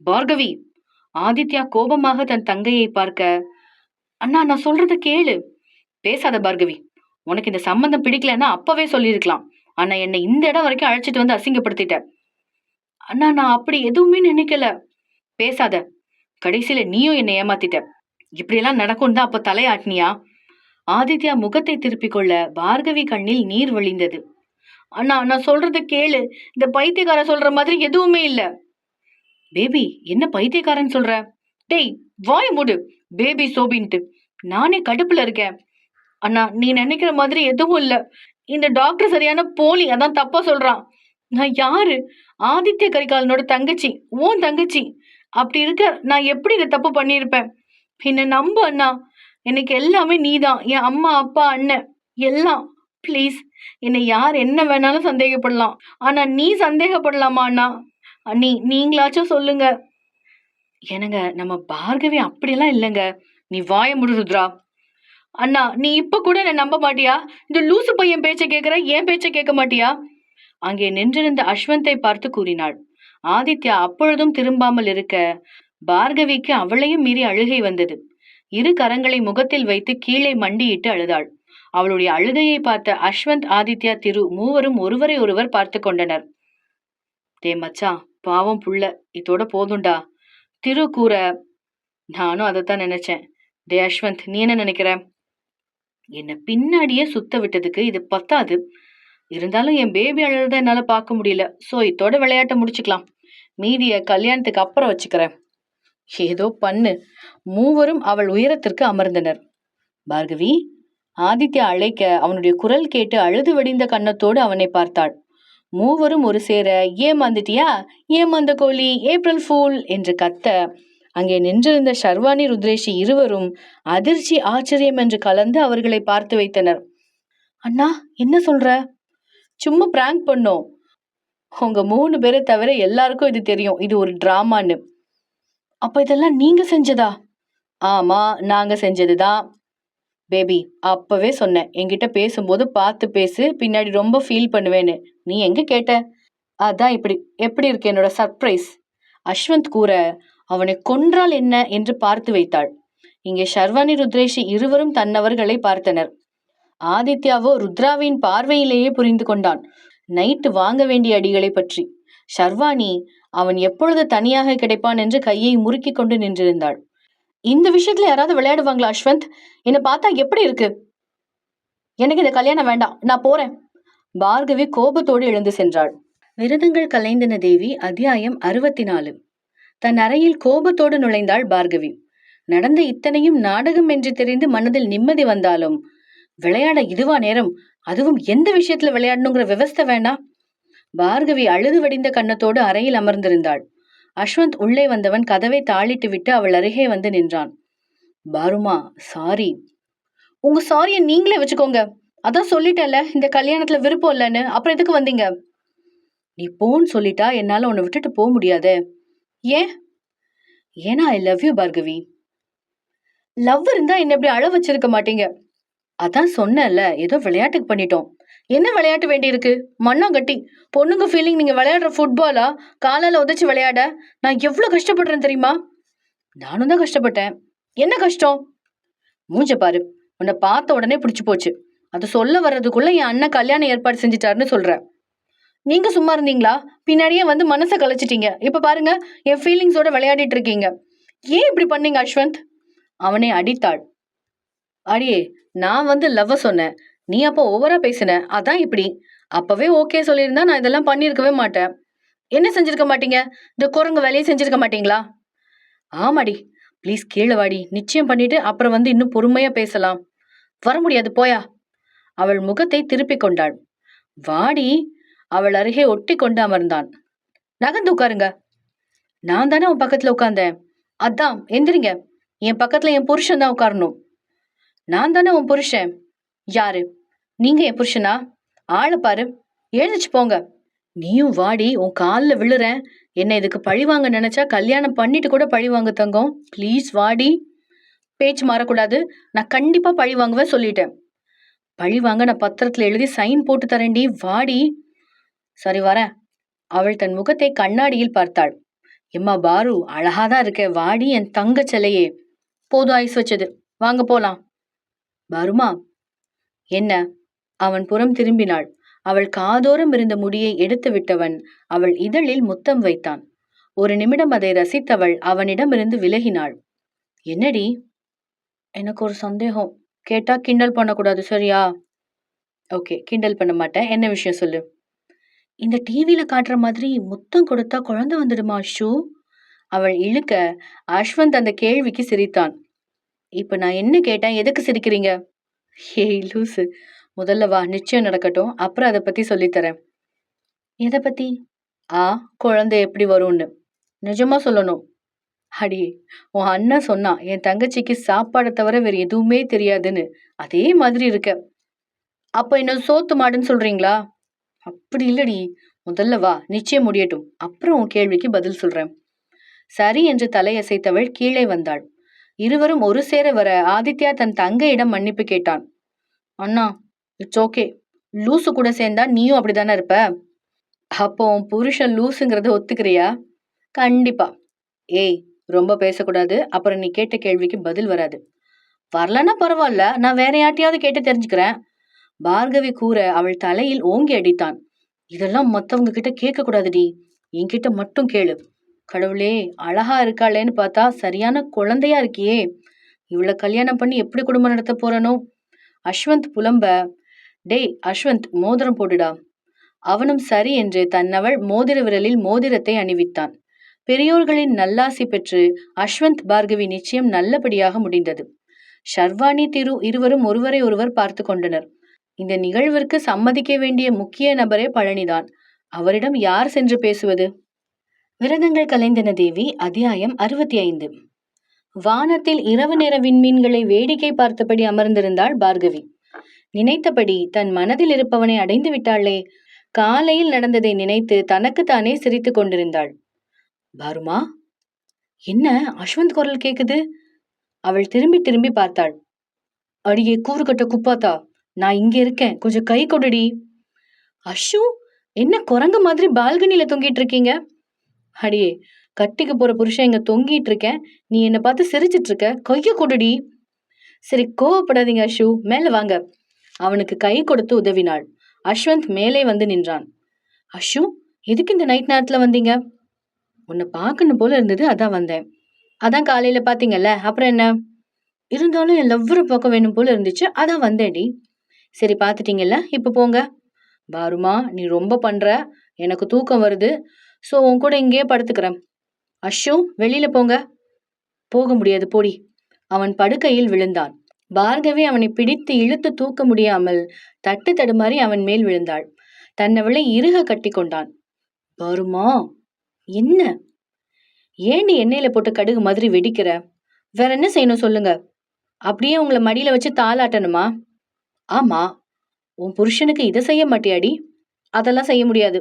பார்கவி! ஆதித்யா கோபமாக தன் தங்கையை பார்க்க, அண்ணா நான் சொல்றத கேளு. பேசாத பார்கவி. உனக்கு இந்த சம்பந்தம் பிடிக்கலன்னா அப்பவே சொல்லியிருக்கலாம். ஆனா என்னை இந்த இடம் வரைக்கும் அழைச்சிட்டு வந்து அசிங்கப்படுத்திட்ட. அண்ணா நான் அப்படி எதுவுமே நினைக்கல. பேசாத. கடைசியில நீயும் என்னை ஏமாத்திட்ட. இப்படியெல்லாம் நடக்கும் தான் அப்ப தலையாட்டினியா? ஆதித்யா முகத்தை திருப்பிக் கொள்ள பார்கவி கண்ணில் நீர் வழிந்தது. அண்ணா நான் சொல்றத கேளு. இந்த பைத்தியக்கார சொல்ற மாதிரி எதுவுமே இல்ல. பேபி, என்ன பைத்தியக்காரன் சொல்ற? டேய், வாய மூடு. பேபி சோபின்ட்டு நானே கடுப்புல இருக்கேன். அண்ணா நீ நினைக்கிற மாதிரி எதுவும் இல்ல. இந்த டாக்டர் சரியான போலி, அதான் தப்பா சொல்றான். நான் யாரு? ஆதித்ய கரிகாலனோட தங்கச்சி, உன் தங்கச்சி. அப்படி இருக்க நான் எப்படி இந்த தப்பு பண்ணியிருப்பேன்? என்ன நம்பு அண்ணா. எனக்கு எல்லாமே நீதான். என் அம்மா, அப்பா, அண்ணன் எல்லாம். ப்ளீஸ், என்னை யார் என்ன வேணாலும் சந்தேகப்படலாம். ஆனா நீ சந்தேகப்படலாமா அண்ணா? நீங்களாச்சும் சொல்லுங்க. என்னங்க, நம்ம பார்கவி அப்படியெல்லாம் இல்லைங்க. நீ வாய முடு ருத்ரா. அண்ணா நீ இப்ப கூட என்ன நம்ப மாட்டியா? இந்த லூசு பையன் பேச்ச கேட்கிற, ஏன் பேச்ச கேட்க மாட்டியா? அங்கே நின்றிருந்த அஸ்வந்தை பார்த்து கூறினாள். ஆதித்யா அப்பொழுதும் திரும்பாமல் இருக்க பார்கவிக்கு அவளையும் மீறி அழுகை வந்தது. இரு கரங்களை முகத்தில் வைத்து கீழே மண்டியிட்டு அழுதாள். அவளுடைய அழுகையை பார்த்த அஸ்வந்த், ஆதித்யா, திரு மூவரும் ஒருவரை ஒருவர் பார்த்து கொண்டனர். டே மச்சான், பாவம் புள்ள, இதோட போதும்டா திரு கூற. நானும் அதைத்தான் நினைச்சேன். டே அஸ்வந்த், நீ என்ன நினைக்கிற? என்ன பின்னாடியே சுத்த விட்டதுக்கு இது பத்தாது. இருந்தாலும் என் பேபி அழறத என்னால பார்க்க முடியல. சோ இதோட விளையாட்ட முடிச்சுக்கலாம். மீதிய கல்யாணத்துக்கு அப்புறம் வச்சுக்கிறேன். ஏதோ பண்ணு. மூவரும் அவள் உயரத்திற்கு அமர்ந்தனர். பார்கவி! ஆதித்யா அழைக்க அவனுடைய குரல் கேட்டு அழுது வடிந்த கன்னத்தோடு அவனை பார்த்தாள். மூவரும் ஒரு சேர ஏமாந்துட்டியா, ஏமாந்த கோழி, ஏப்ரல் ஃபூல் என்று கத்த அங்கே நின்றிருந்த ஷர்வானி, ருத்ரேஷி இருவரும் அதிர்ச்சி, ஆச்சரியம் என்று கலந்து அவர்களை பார்த்து வைத்தனர். அண்ணா என்ன சொல்ற? சும்மா பிராங்க் பண்ணோம். உங்க 3 பேரை தவிர எல்லாருக்கும் இது தெரியும், இது ஒரு டிராமான்னு. அப்ப இதெல்லாம் நீங்க செஞ்சதா? ஆமா, நாங்க செஞ்சதுதான். பேபி, அப்பவே சொன்னேன், என்கிட்ட பேசும்போது பார்த்து பேசு, பின்னாடி ரொம்ப ஃபீல் பண்ணுவேன்னு. நீ எங்க கேட்ட? அதான் எப்படி இருக்கு என்னோட சர்ப்ரைஸ்? அஸ்வந்த் கூற அவனை கொன்றால் என்ன என்று பார்த்து வைத்தாள். இங்கே ஷர்வானி, ருத்ரேஷி இருவரும் தன்னவர்களை பார்த்தனர். ஆதித்யாவோ ருத்ராவின் பார்வையிலேயே புரிந்து கொண்டான் நைட்டு வாங்க வேண்டிய அடிகளை பற்றி. ஷர்வானி அவன் எப்பொழுது தனியாக கிடைப்பான் என்று கையை முறுக்கி கொண்டு நின்றிருந்தாள். இந்த விஷயத்துல யாராவது விளையாடுவாங்களா அஸ்வந்த்? என்னை பார்த்தா எப்படி இருக்கு? எனக்கு இந்த கல்யாணம் வேண்டாம், நான் போறேன். பார்கவி கோபத்தோடு எழுந்து சென்றாள். விரதங்கள் கலைந்தன தேவி. அத்தியாயம் 64. தன் அறையில் கோபத்தோடு நுழைந்தாள் பார்கவி. நடந்த இத்தனையும் நாடகம் என்று தெரிந்து மனதில் நிம்மதி வந்தாலும், விளையாட இதுவா நேரம்? அதுவும் எந்த விஷயத்துல விளையாடணுங்கிற விவஸ்தை வேண்டாம்? பார்கவி அழுது வடிந்த கன்னத்தோடு அறையில் அமர்ந்திருந்தாள். அஸ்வந்த் உள்ளே வந்தவன் கதவை தாளிட்டு விட்டு அவள் அருகே வந்து நின்றான். பாருமா, சாரி. உங்க சாரிய நீங்களே வச்சுக்கோங்க. அதான் சொல்லிட்டேன்ல, இந்த கல்யாணத்துல விருப்பம் இல்லைன்னு. அப்புறம் எதுக்கு வந்தீங்க? நீ போன்னு சொல்லிட்டா என்னால உன்னை விட்டுட்டு போக முடியாதே. ஏன்? ஏன்னா I love you Bhargavi. Love இருந்தா என்ன இப்படி அழ வச்சிருக்க மாட்டீங்க. அதான் சொன்னேன்ல, ஏதோ விளையாட்டுக்கு பண்ணிட்டோம். என்ன விளையாட்டு வேண்டி இருக்கு? மண்ணாங்கட்டி. பொண்ணுங்க ஃபீலிங் நீங்க விளையாடுற ஃபுட்பாலா? காலால உதைச்சு விளையாட நான் எவ்வளவு கஷ்டப்படுறேன் தெரியுமா? நானும் தான் கஷ்டப்பட்டேன். என்ன கஷ்டம்? மூஞ்ச பாரு, உன்னை பார்த்த உடனே பிடிச்சு போச்சு. அது சொல்ல வர்றதுக்குள்ள என் அண்ணன் கல்யாணம் ஏற்பாடு செஞ்சுட்டாருன்னு சொல்ற. நீங்க சும்மா இருந்தீங்களா? பின்னாடியே வந்து மனசை கலைச்சிட்டீங்க. இப்ப பாருங்க, என் ஃபீலிங்ஸோட விளையாடிட்டு இருக்கீங்க. ஏன் இப்படி பண்ணீங்க அஸ்வந்த்? அவனை அடித்தாள். அடியே, நான் வந்து லவ்வ சொன்னேன், நீ அப்போ ஓவரா பேசின, அதான் இப்படி. அப்பவே ஓகே சொல்லியிருந்தா நான் இதெல்லாம் பண்ணியிருக்கவே மாட்டேன். என்ன செஞ்சிருக்க மாட்டீங்க? இந்த குரங்கு வேலையை செஞ்சிருக்க மாட்டீங்களா? ஆமாடி, ப்ளீஸ் கீழே வாடி. நிச்சயம் பண்ணிட்டு அப்புறம் வந்து இன்னும் பொறுமையா பேசலாம். வர முடியாது, போயா. அவள் முகத்தை திருப்பி கொண்டாள். வாடி. அவள் அருகே ஒட்டி கொண்டு அமர்ந்தான். நகர்ந்து உட்காருங்க. நான் தானே உன் பக்கத்துல உட்கார்ந்தேன். அதான் எந்திரிங்க. என் பக்கத்துல என் புருஷன் தான் உட்காரணும். நான் தானே உன் புருஷன். யாரு? நீங்க என் புருஷனா? ஆளை பாரு. எழுந்துச்சு போங்க. நீயும் வாடி, உன் காலில் விழுறேன். என்ன இதுக்கு பழி வாங்க நினைச்சா கல்யாணம் பண்ணிட்டு கூட பழி வாங்க தங்கம். ப்ளீஸ் வாடி. பேச்சு மாறக்கூடாது. நான் கண்டிப்பா பழி வாங்குவேன் சொல்லிட்டேன். பழி வாங்க நான் பத்திரத்துல எழுதி சைன் போட்டு தரேன்டி, வாடி. சரி வரேன். அவள் தன் முகத்தை கண்ணாடியில் பார்த்தாள். எம்மா பாரு, அழகாதான் இருக்க, வாடி என் தங்க சிலையே. போதும் ஐஸ் வச்சது, வாங்க போலாம். பாருமா. என்ன? அவன் புறம் திரும்பினாள். அவள் காதோரம் இருந்த முடியை எடுத்து விட்டவன் அவள் இதழில் முத்தம் வைத்தான். ஒரு நிமிடம் அதை ரசித்தவள் அவனிடமிருந்து விலகினாள். என்னடி? எனக்கு ஒரு சந்தேகம். கேட்டா கிண்டல் பண்ணக்கூடாது, சரியா? ஓகே, கிண்டல் பண்ண மாட்டேன். என்ன விஷயம் சொல்லு. இந்த டிவில காட்டுற மாதிரி முத்தம் கொடுத்தா குழந்தை வந்துடுமா ஷூ? அவள் இழுக்க அஸ்வந்த் அந்த கேள்விக்கு சிரித்தான். இப்ப நான் என்ன கேட்டேன், எதுக்கு சிரிக்கிறீங்க? ஏய் லூசு, முதல்ல வா, நிச்சயம் நடக்கட்டும், அப்புறம் அதை பத்தி சொல்லித்தரேன். எதை பத்தி? குழந்தை எப்படி வரும்னு. நிஜமா சொல்லணும். அடி, உன் அண்ணன் சொன்னான் என் தங்கச்சிக்கு சாப்பாடை தவிர வேற எதுவுமே தெரியாதுன்னு. அதே மாதிரி இருக்க. அப்ப என்ன சோத்து மாடுன்னு சொல்றீங்களா? அப்படி இல்லடி, முதல்ல வா, நிச்சயம் முடியட்டும், அப்புறம் உன் கேள்விக்கு பதில் சொல்றேன். சரி என்று தலையசைத்தவள் கீழே வந்தாள். இருவரும் ஒரு சேர வர ஆதித்யா தன் தங்கையிடம் மன்னிப்பு கேட்டான். அண்ணா, இட்ஸ் ஓகே. லூசு கூட சேர்ந்தா நீயும் அப்படித்தானே இருப்ப. அப்போ உன் புருஷன் லூசுங்கிறத ஒத்துக்கிறியா? கண்டிப்பா. ஏய், ரொம்ப பேசக்கூடாது, அப்புறம் நீ கேட்ட கேள்விக்கு பதில் வராது. வரலன்னா பரவாயில்ல, நான் வேற யார்ட்டையாவது கேட்டு தெரிஞ்சுக்கிறேன். பார்கவி கூற அவள் தலையில் ஓங்கி அடித்தான். இதெல்லாம் மத்தவங்க கிட்ட கேட்க கூடாதுடி, என்கிட்ட மட்டும் கேளு. கடவுளே, அழகா இருக்காளேன்னு பார்த்தா சரியான குழந்தையா இருக்கியே. இவ்வளவு கல்யாணம் பண்ணி எப்படி குடும்பம் நடத்த போறனோ? அஸ்வந்த் புலம்ப. டேய் அஸ்வந்த், மோதிரம் போடுடா. அவனும் சரி என்று தன்னவள் மோதிர விரலில் மோதிரத்தை அணிவித்தான். பெரியோர்களின் நல்லாசி பெற்று அஸ்வந்த் பார்கவி நிச்சயம் நல்லபடியாக முடிந்தது. ஷர்வானி திரு இருவரும் ஒருவரை ஒருவர் பார்த்து கொண்டனர். இந்த நிகழ்விற்கு சம்மதிக்க வேண்டிய முக்கிய நபரே பழனிதான். அவரிடம் யார் சென்று பேசுவது? விரதங்கள் கலைந்தன தேவி. அத்தியாயம் 65. வானத்தில் இரவு நேர விண்மீன்களை வேடிக்கை பார்த்தபடி அமர்ந்திருந்தாள் பார்கவி. நினைத்தபடி தன் மனதில் இருப்பவனை அடைந்து விட்டாளே. காலையில் நடந்ததை நினைத்து தனக்குத்தானே சிரித்து கொண்டிருந்தாள். பாருமா. என்ன அஸ்வந்த் குரல் கேக்குது? அவள் திரும்பி திரும்பி பார்த்தாள். அடியே கூறுகட்ட குப்பாத்தா, நான் இங்க இருக்கேன், கொஞ்சம் கை கொடுடி. அஷு, என்ன குரங்கு மாதிரி பால்கனில தொங்கிட்டு இருக்கீங்க? அடியே, கட்டிக்கு போற புருஷன் இங்க தொங்கிட்டு இருக்கேன், நீ என்ன பார்த்து சிரிச்சிட்டு இருக்க, கைய கொடுடி. சரி, கோவப்படாதீங்க அஷு, மேல வாங்க. அவனுக்கு கை கொடுத்து உதவினாள். அஸ்வந்த் மேலே வந்து நின்றான். அஷு, எதுக்கு இந்த நைட் நேரத்துல வந்தீங்க? உன்னை பார்க்கணும் போல இருந்தது, அதான் வந்தேன். அதான் காலையில பாத்தீங்கல்ல, அப்புறம் என்ன? இருந்தாலும் என் லவ்வரை பார்க்க வேணும் போல இருந்துச்சு, அதான் வந்தேன்டி. சரி, பாத்துட்டீங்கல்ல, இப்ப போங்க. பாருமா, நீ ரொம்ப பண்ற, எனக்கு தூக்கம் வருது, சோ உன் கூட இங்கேயே படுத்துக்கிறேன். அஷு, வெளியில போங்க. போக முடியாது, போடி. அவன் படுக்கையில் விழுந்தான். பார்கவி அவனை பிடித்து இழுத்து தூக்க முடியாமல் தட்டு தடுமாறி அவன் மேல் விழுந்தாள். தன்னவளை இறுக கட்டி கொண்டான். பாருமா. என்ன? ஏண்டி எண்ணெயில போட்டு கடுகு மாதிரி வெடிக்கிற? வேற என்ன செய்யணும் சொல்லுங்க? அப்படியே உங்களை மடியில வச்சு தாளாட்டணுமா? ஆமா. உன் புருஷனுக்கு இதை செய்ய மாட்டியாடி? அதெல்லாம் செய்ய முடியாது.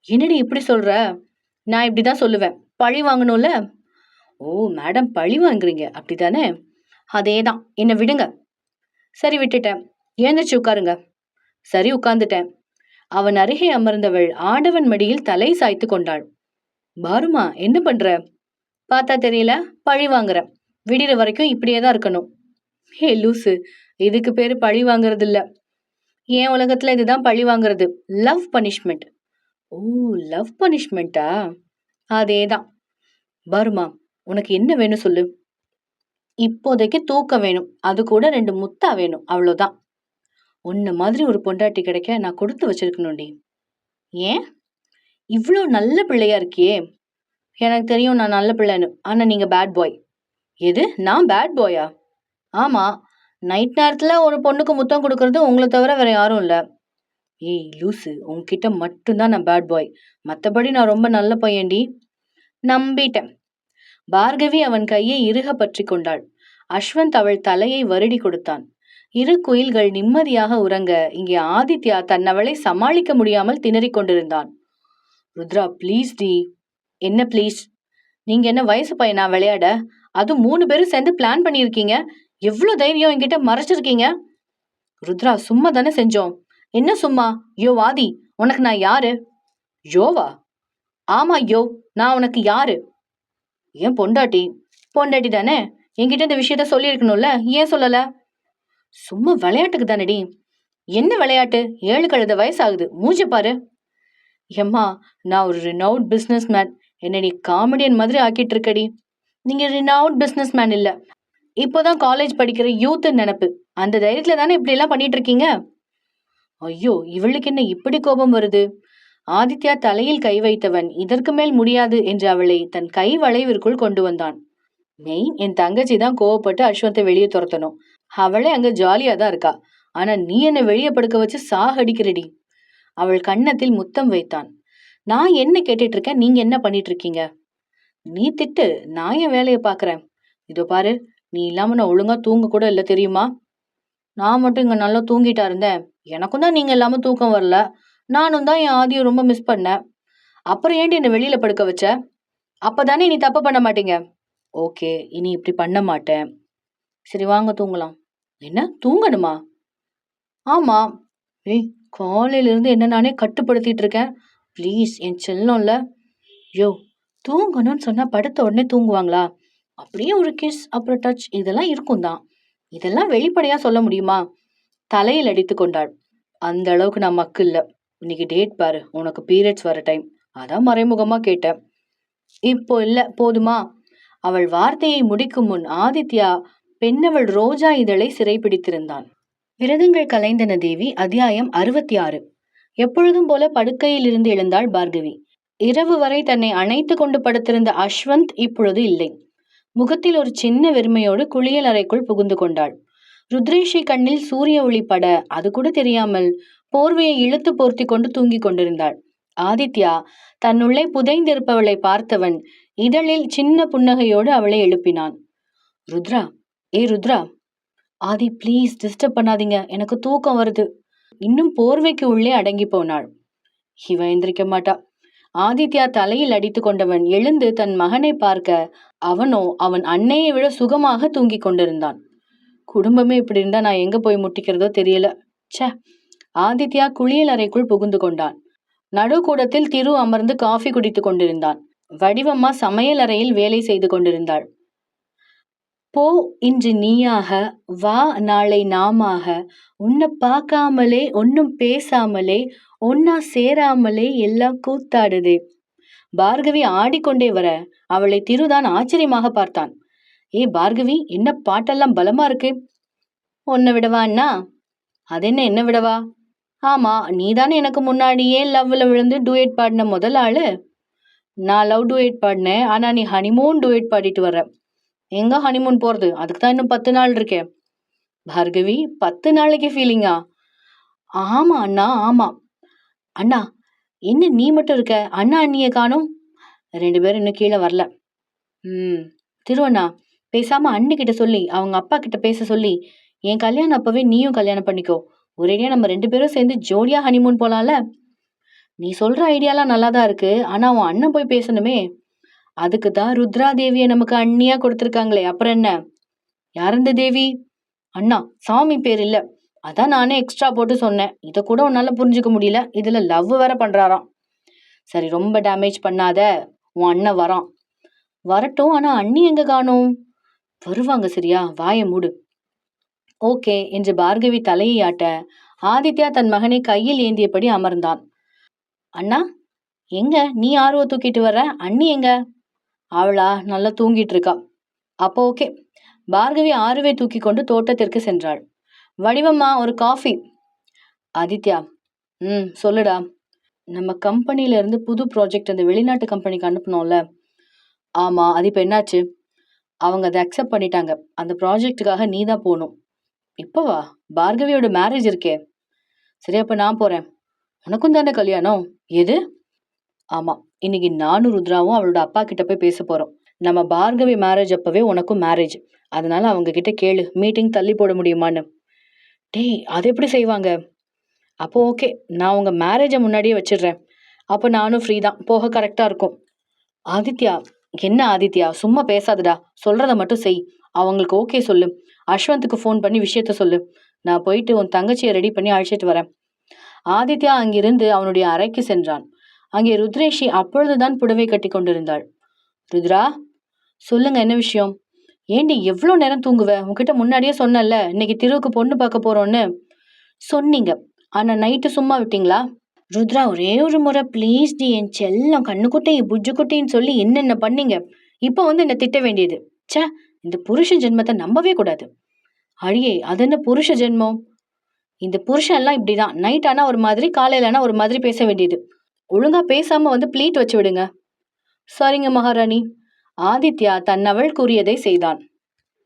என்னடி இப்படி சொல்ற? நான் இப்படிதான் சொல்லுவேன், பழி வாங்கணும்ல. ஓ மேடம், பழி வாங்குறீங்க அப்படித்தானே? அதேதான், என்ன விடுங்க. சரி, விட்டுட்டேன். ஏந்திரிச்சு உட்காருங்க. சரி, உட்கார்ந்துட்டேன். அவன் அருகே அமர்ந்தவள் ஆடவன் மடியில் தலை சாய்த்து கொண்டாள். பாருமா, என்ன பண்ற? பார்த்தா தெரியல, பழி வாங்குற. விடிற வரைக்கும் இப்படியேதான் இருக்கணும். ஹே லூசு, இதுக்கு பேரு பழி வாங்குறது இல்ல. என் உலகத்துல இதுதான் பழி வாங்குறது, லவ் பனிஷ்மெண்ட். ஓ, லவ் பனிஷ்மெண்டா? அதேதான். பாருமா, உனக்கு என்ன வேணும் சொல்லு. இப்போதைக்கு தூக்கம் வேணும், அது கூட 2 முத்தா வேணும், அவ்வளவுதான். உன்ன மாதிரி ஒரு பொண்டாட்டி கிடைக்க நான் கொடுத்து வச்சிருக்கணும்டி. ஏன்? இவ்வளோ நல்ல பிள்ளையா இருக்கியே. எனக்கு தெரியும் நான் நல்ல பிள்ளைன்னு, ஆனா நீங்க பேட் பாய். எது, நான் பேட் பாயா? ஆமா, நைட் நேரத்துல ஒரு பொண்ணுக்கு முத்தம் கொடுக்கறது உங்களை தவிர வேற யாரும் இல்ல. ஏய் லூசு, உன்கிட்ட மட்டும்தான் நான் பேட் பாய், மத்தபடி நான் ரொம்ப நல்ல பையன்டி. நம்பிட்டேன். பார்கவி அவன் கையை இறுக பற்றி கொண்டாள். அஸ்வந்த் அவள் தலையை வருடி கொடுத்தான். இரு குயில்கள் நிம்மதியாக உறங்க இங்கே ஆதித்யா தன்னவளை சமாளிக்க முடியாமல் திணறிக் கொண்டிருந்தான். ருத்ரா ப்ளீஸ் டி. என்ன ப்ளீஸ்? நீங்க என்ன வயசு பையனா விளையாட? அது 3 பேரும் சேர்ந்து பிளான் பண்ணியிருக்கீங்க. எவ்வளவு தைரியம் என்கிட்ட மறைச்சிருக்கீங்க. ருத்ரா, சும்மா தானே செஞ்சோம். என்ன சும்மா? யோ வாதி, உனக்கு நான் யாரு? யோவா? ஆமா யோ, நான் உனக்கு யாரு? ஏன் பொண்டாட்டி. பொண்டாட்டி தானே, என்கிட்ட இந்த விஷயத்த சொல்லியிருக்கணும்ல, ஏன் சொல்லல? சும்மா விளையாட்டுக்கு தானடி. என்ன விளையாட்டு? 7 கழுத வயசாகுது, மூஞ்சி பாரு. எம்மா, நான் ஒரு ரினவுட் பிசினஸ் மேன். என்ன நீ காமெடியன் மாதிரி ஆக்கிட்டு இருக்கடி. நீங்க ரினவுட் பிசினஸ் மேன் இல்ல, இப்போதான் காலேஜ் படிக்கிற யூத் நினைப்பு. அந்த தைரியத்துல தானே இப்படி எல்லாம் பண்ணிட்டு இருக்கீங்க. ஐயோ, இவளுக்கு என்ன இப்படி கோபம் வருது? ஆதித்யா தலையில் கை வைத்தவன் இதற்கு மேல் முடியாது என்று அவளை தன் கை வளைவிற்குள் கொண்டு வந்தான். மெயின் என் தங்கச்சி தான் கோவப்பட்டு அஸ்வந்தை வெளியே துரத்தணும். அவளே அங்க ஜாலியா தான் இருக்கா. ஆனா நீ என்ன வெளியே படுக்க வச்சு சாகடிக்கிறடி. அவள் கன்னத்தில் முத்தம் வைத்தான். நான் என்ன கேட்டுட்டு இருக்கேன், நீங்க என்ன பண்ணிட்டு இருக்கீங்க? நீ திட்டு, நான் என் வேலையை பாக்குறேன். இதோ பாரு, நீ இல்லாம நான் ஒழுங்கா தூங்க கூட இல்ல தெரியுமா? நான் மட்டும் இங்க நல்லா தூங்கிட்டா இருந்தேன். எனக்கும் தான் நீங்க இல்லாம தூக்கம் வரல. நானும் தான் என் ஆதியை ரொம்ப மிஸ் பண்ணேன். அப்புறம் ஏன்டி என்ன வெளியில படுக்க வச்ச? அப்பதானே நீ தப்பு பண்ண மாட்டீங்க. ஓகே, இனி இப்படி பண்ண மாட்டேன். சரி வாங்க தூங்கலாம். என்ன தூங்கணுமா? ஆமா. ஏய், காலையில இருந்து என்ன நானே கட்டுப்படுத்திட்டு இருக்கேன். ப்ளீஸ் என் செல்லம்ல. யோ, தூங்கணும்னு சொன்னா படுத்த உடனே தூங்குவாங்களா? அப்படியே ஒரு கிஸ் அப்புறம் டச் இதெல்லாம் இருக்கும் தான். இதெல்லாம் வெளிப்படையா சொல்ல முடியுமா? தலையில் அடித்து கொண்டாள். அந்த அளவுக்கு நான் மக்கு இல்ல. இன்னைக்கு டேட் பாரு, உனக்கு பீரியட்ஸ் வர டைம். அதான் மறைமுகமா கேட்டேன். இப்போ இல்ல, போதுமா? அவள் வார்த்தையை முடிக்கும் முன் ஆதித்யா பெண்ணவள் ரோஜா இதழை சிறைப்பிடித்திருந்தான். விரதங்கள் கலைந்தன தேவி. அத்தியாயம் 66. எப்பொழுதும் போல படுக்கையில் இருந்து எழுந்தாள் பார்கவி. இரவு வரை தன்னை அணைத்து கொண்டு படுத்திருந்த அஸ்வந்த் இப்பொழுது இல்லை. முகத்தில் ஒரு சின்ன வெறுமையோடு குளியல் அறைக்குள் புகுந்து கொண்டாள். ருத்ரேஷை கண்ணில் சூரிய ஒளி பட அது கூட தெரியாமல் போர்வையை இழுத்து போர்த்தி கொண்டு தூங்கிக் கொண்டிருந்தாள். ஆதித்யா தன்னுள்ளே புதைந்திருப்பவளை பார்த்தவன் இதழில் சின்ன புன்னகையோடு அவளை எழுப்பினான். ருத்ரா, ஏ ருத்ரா. ஆதி, ப்ளீஸ் டிஸ்டர்ப் பண்ணாதீங்க, எனக்கு தூக்கம் வருது. இன்னும் போர்வைக்கு உள்ளே அடங்கி போனாள். இவ எந்திரிக்க மாட்டா. ஆதித்யா தலையில் அடித்து கொண்டவன் எழுந்து தன் மகனை பார்க்க அவனோ அவன் அன்னையை விட சுகமாக தூங்கி கொண்டிருந்தான். குடும்பமே இப்படி இருந்தா நான் எங்க போய் முட்டிக்கிறதோ தெரியல. சே. ஆதித்யா குளியல் அறைக்குள் புகுந்து கொண்டான். நடுக்கூடத்தில் திரு அமர்ந்து காஃபி குடித்து கொண்டிருந்தான். வடிவம்மா சமையல் அறையில் வேலை செய்து கொண்டிருந்தாள். போ இன்று நீயாக, வா நாளை நாமாக, உன்னை பார்க்காமலே ஒன்னும் பேசாமலே ஒன்னா சேராமலே எல்லாம் கூத்தாடுதே. பார்கவி ஆடிக்கொண்டே வர அவளை திருதான் ஆச்சரியமாக பார்த்தான். ஏ பார்கவி, என்ன பாட்டெல்லாம் பலமா இருக்கு. உன்னை விடவா அண்ணா? அது என்ன விடவா? ஆமா, நீதானே எனக்கு முன்னாடியே லவ்ல விழுந்து டூயட் பாடின முதல் ஆளு. நான் லவ் டூயட் பாடினேன், ஆனா நீ ஹனிமூன் டூயட் பாடிட்டு வர்ற. எங்க ஹனிமூன் போறது? அதுக்கு தான் இன்னும் 10 நாள் இருக்கேன். பார்கவி, 10 நாளைக்கு ஃபீலிங்கா? ஆமா அண்ணா, ஆமா. அண்ணா, என்ன நீ மட்டும் இருக்க, அண்ணா அண்ணிய காணும்? 2 பேரும் இன்னும் கீழே வரல. திருவண்ணா, பேசாம அண்ணி கிட்ட சொல்லி அவங்க அப்பா கிட்ட பேச சொல்லி என் கல்யாணம் அப்பவே நீயும் கல்யாணம் பண்ணிக்கோ. ஒரேடியா நம்ம 2 பேரும் சேர்ந்து ஜோடியா ஹனிமூன் போலாம்ல. நீ சொல்ற ஐடியாலாம் நல்லாதான் இருக்கு, ஆனா உன் அண்ணன் போய் பேசணுமே. அதுக்குதான் ருத்ரா தேவிய நமக்கு அண்ணியா கொடுத்திருக்காங்களே, அப்புறம் என்ன? யார் இந்த தேவி? அண்ணா, சாமி பேர் இல்ல, அதான் நானே எக்ஸ்ட்ரா போட்டு சொன்னேன். இத கூட உன்னால புரிஞ்சுக்க முடியல, இதுல லவ் வேற பண்றாராம். சரி, ரொம்ப டேமேஜ் பண்ணாத, உன் அண்ணன் வரான். வரட்டும், ஆனா அண்ணி எங்க காணோம்? வருவாங்க, சரியா, வாய மூடு. ஓகே என்று பார்கவி தலையை ஆட்ட ஆதித்யா தன் மகனை கையில் ஏந்தியபடி அமர்ந்தான். அண்ணா எங்க? நீ ஆர்வ தூக்கிட்டு வர்ற, அண்ணி எங்க? அவளா நல்லா தூங்கிட்டு இருக்கா. அப்போ ஓகே. பார்கவி ஆர்வை தூக்கி கொண்டு தோட்டத்திற்கு சென்றாள். வடிவம்மா, ஒரு காஃபி. ஆதித்யா, சொல்லுடா. நம்ம கம்பெனில இருந்து புது ப்ராஜெக்ட் அந்த வெளிநாட்டு கம்பெனிக்கு அனுப்பணும்ல. ஆமா, அது இப்ப என்னாச்சு? அவங்க அதை அக்செப்ட் பண்ணிட்டாங்க. அந்த ப்ராஜெக்டுக்காக நீ தான் போகணும். இப்பவா? பார்கவியோட மேரேஜ் இருக்கே. சரி, அப்ப நான் போறேன். உனக்கும் தானே கல்யாணம்? எது? ஆமா, இன்னைக்கு நானும் ருத்ராவும் அவளோட அப்பா கிட்ட போய் பேச போறோம். நம்ம பார்கவி மேரேஜ் அப்பவே உனக்கும் மேரேஜ். அதனால அவங்க கிட்ட கேளு, மீட்டிங் தள்ளி போட முடியுமான்னு. டேய், அது எப்படி செய்வாங்க? அப்போ ஓகே, நான் உங்க மேரேஜை முன்னாடியே வச்சிடுறேன். அப்போ நானும் ஃப்ரீ தான், போக கரெக்டா இருக்கும். ஆதித்யா, என்ன ஆதித்யா, சும்மா பேசாதடா, சொல்றத மட்டும் செய். அவங்களுக்கு ஓகே சொல்லு. அஸ்வந்துக்கு ஃபோன் பண்ணி விஷயத்த சொல்லு. நான் போயிட்டு உன் தங்கச்சியை ரெடி பண்ணி அழைச்சிட்டு வரேன். ஆதித்யா அங்கிருந்து அவனுடைய அறைக்கு சென்றான். அங்கே ருத்ரேஷி அப்பொழுதுதான் புடவை கட்டி கொண்டிருந்தாள். ருத்ரா, சொல்லுங்க, என்ன விஷயம்? ஏண்டி எவ்வளோ நேரம் தூங்குவ? உன்கிட்ட முன்னாடியே சொன்னல இன்னைக்கு திருவுக்கு பொண்ணு பார்க்க போறோன்னு. சொன்னீங்க, ஆனா நைட்டு சும்மா விட்டீங்களா? ருத்ரா, ஒரே ஒரு முறை ப்ளீஸ் டி, என் செல்லம் கண்ணுக்குட்டி புஜ்ஜுக்குட்டின்னு சொல்லி என்னென்ன பண்ணீங்க. இப்போ வந்து என்ன திட்ட வேண்டியது? ச்சே, இந்த புருஷ ஜென்மத்தை நம்பவே கூடாது. அழியே, அது என்ன புருஷ ஜென்மம்? இந்த புருஷன் எல்லாம் இப்படிதான், நைட் ஆனா ஒரு மாதிரி, காலையில ஆனா ஒரு மாதிரி பேச வேண்டியது. ஒழுங்கா பேசாம வந்து ப்ளீட் வச்சு விடுங்க. சரிங்க மகாராணி. ஆதித்யா தன்னவள் கூறியதை செய்தான்.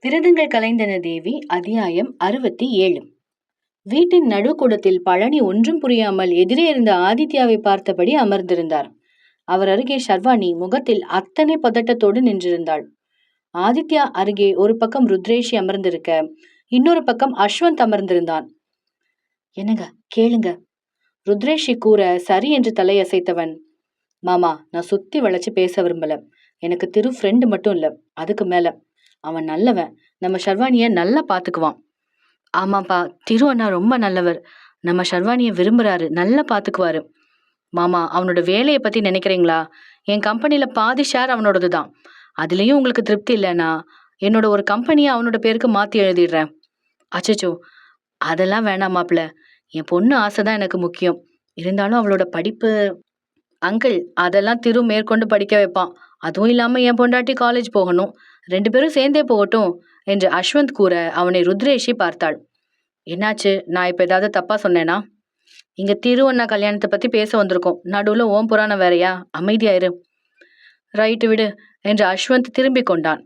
விரதங்கள் கலைந்தன தேவி. அத்தியாயம் 67. வீட்டின் நடுக்கூடத்தில் பழனி ஒன்றும் புரியாமல் எதிரே இருந்த ஆதித்யாவை பார்த்தபடி அமர்ந்திருந்தார். அவர் அருகே ஷர்வாணி முகத்தில் அத்தனை பதட்டத்தோடு நின்றிருந்தாள். ஆதித்யா அருகே ஒரு பக்கம் ருத்ரேஷி அமர்ந்திருக்க, இன்னொரு பக்கம் அஸ்வந்த் அமர்ந்திருந்தான். என்னங்க, கேளுங்க, ருத்ரேஷி கூற சரி என்று தலையசைத்தவன், மாமா, நான் சுத்தி வளைச்சு பேச விரும்பல. எனக்கு திரு ஃப்ரெண்டு மட்டும் இல்ல, அதுக்கு மேல அவன் நல்லவன். நம்ம ஷர்வானிய நல்லா பாத்துக்குவான். ஆமாப்பா, திரு அண்ணா ரொம்ப நல்லவர். நம்ம ஷர்வானிய விரும்புறாரு, நல்லா பாத்துக்குவாரு. மாமா, அவனோட வேலையை பத்தி நினைக்கிறீங்களா? என் கம்பெனில பாதி ஷேர் அவனோடதுதான். அதுலயும் உங்களுக்கு திருப்தி இல்லைன்னா என்னோட ஒரு கம்பெனியை அவனோட பேருக்கு மாத்தி எழுதிடுறேன். அச்சச்சோ, அதெல்லாம் வேணாம் மாப்பிள்ள. என் பொண்ணு ஆசைதான் எனக்கு முக்கியம். இருந்தாலும் அவளோட படிப்பு. அங்கிள், அதெல்லாம் திரு மேற்கொண்டு படிக்க வைப்பான். அதுவும் இல்லாம என் பொண்டாட்டி காலேஜ் போகணும். 2 பேரும் சேர்ந்தே போகட்டும் என்று அஸ்வந்த் கூற அவனை ருத்ரேஷி பார்த்தாள். என்னாச்சு? நான் இப்ப ஏதாவது தப்பா சொன்னேனா? இங்க திரு அண்ணா கல்யாணத்தை பத்தி பேச வந்திருக்கோம். நடுவுல ஓம் புராணம் வேறையா? அமைதியாயிரு. ரைட்டு, விடு என்று அஸ்வந்த் திரும்பி கொண்டான்.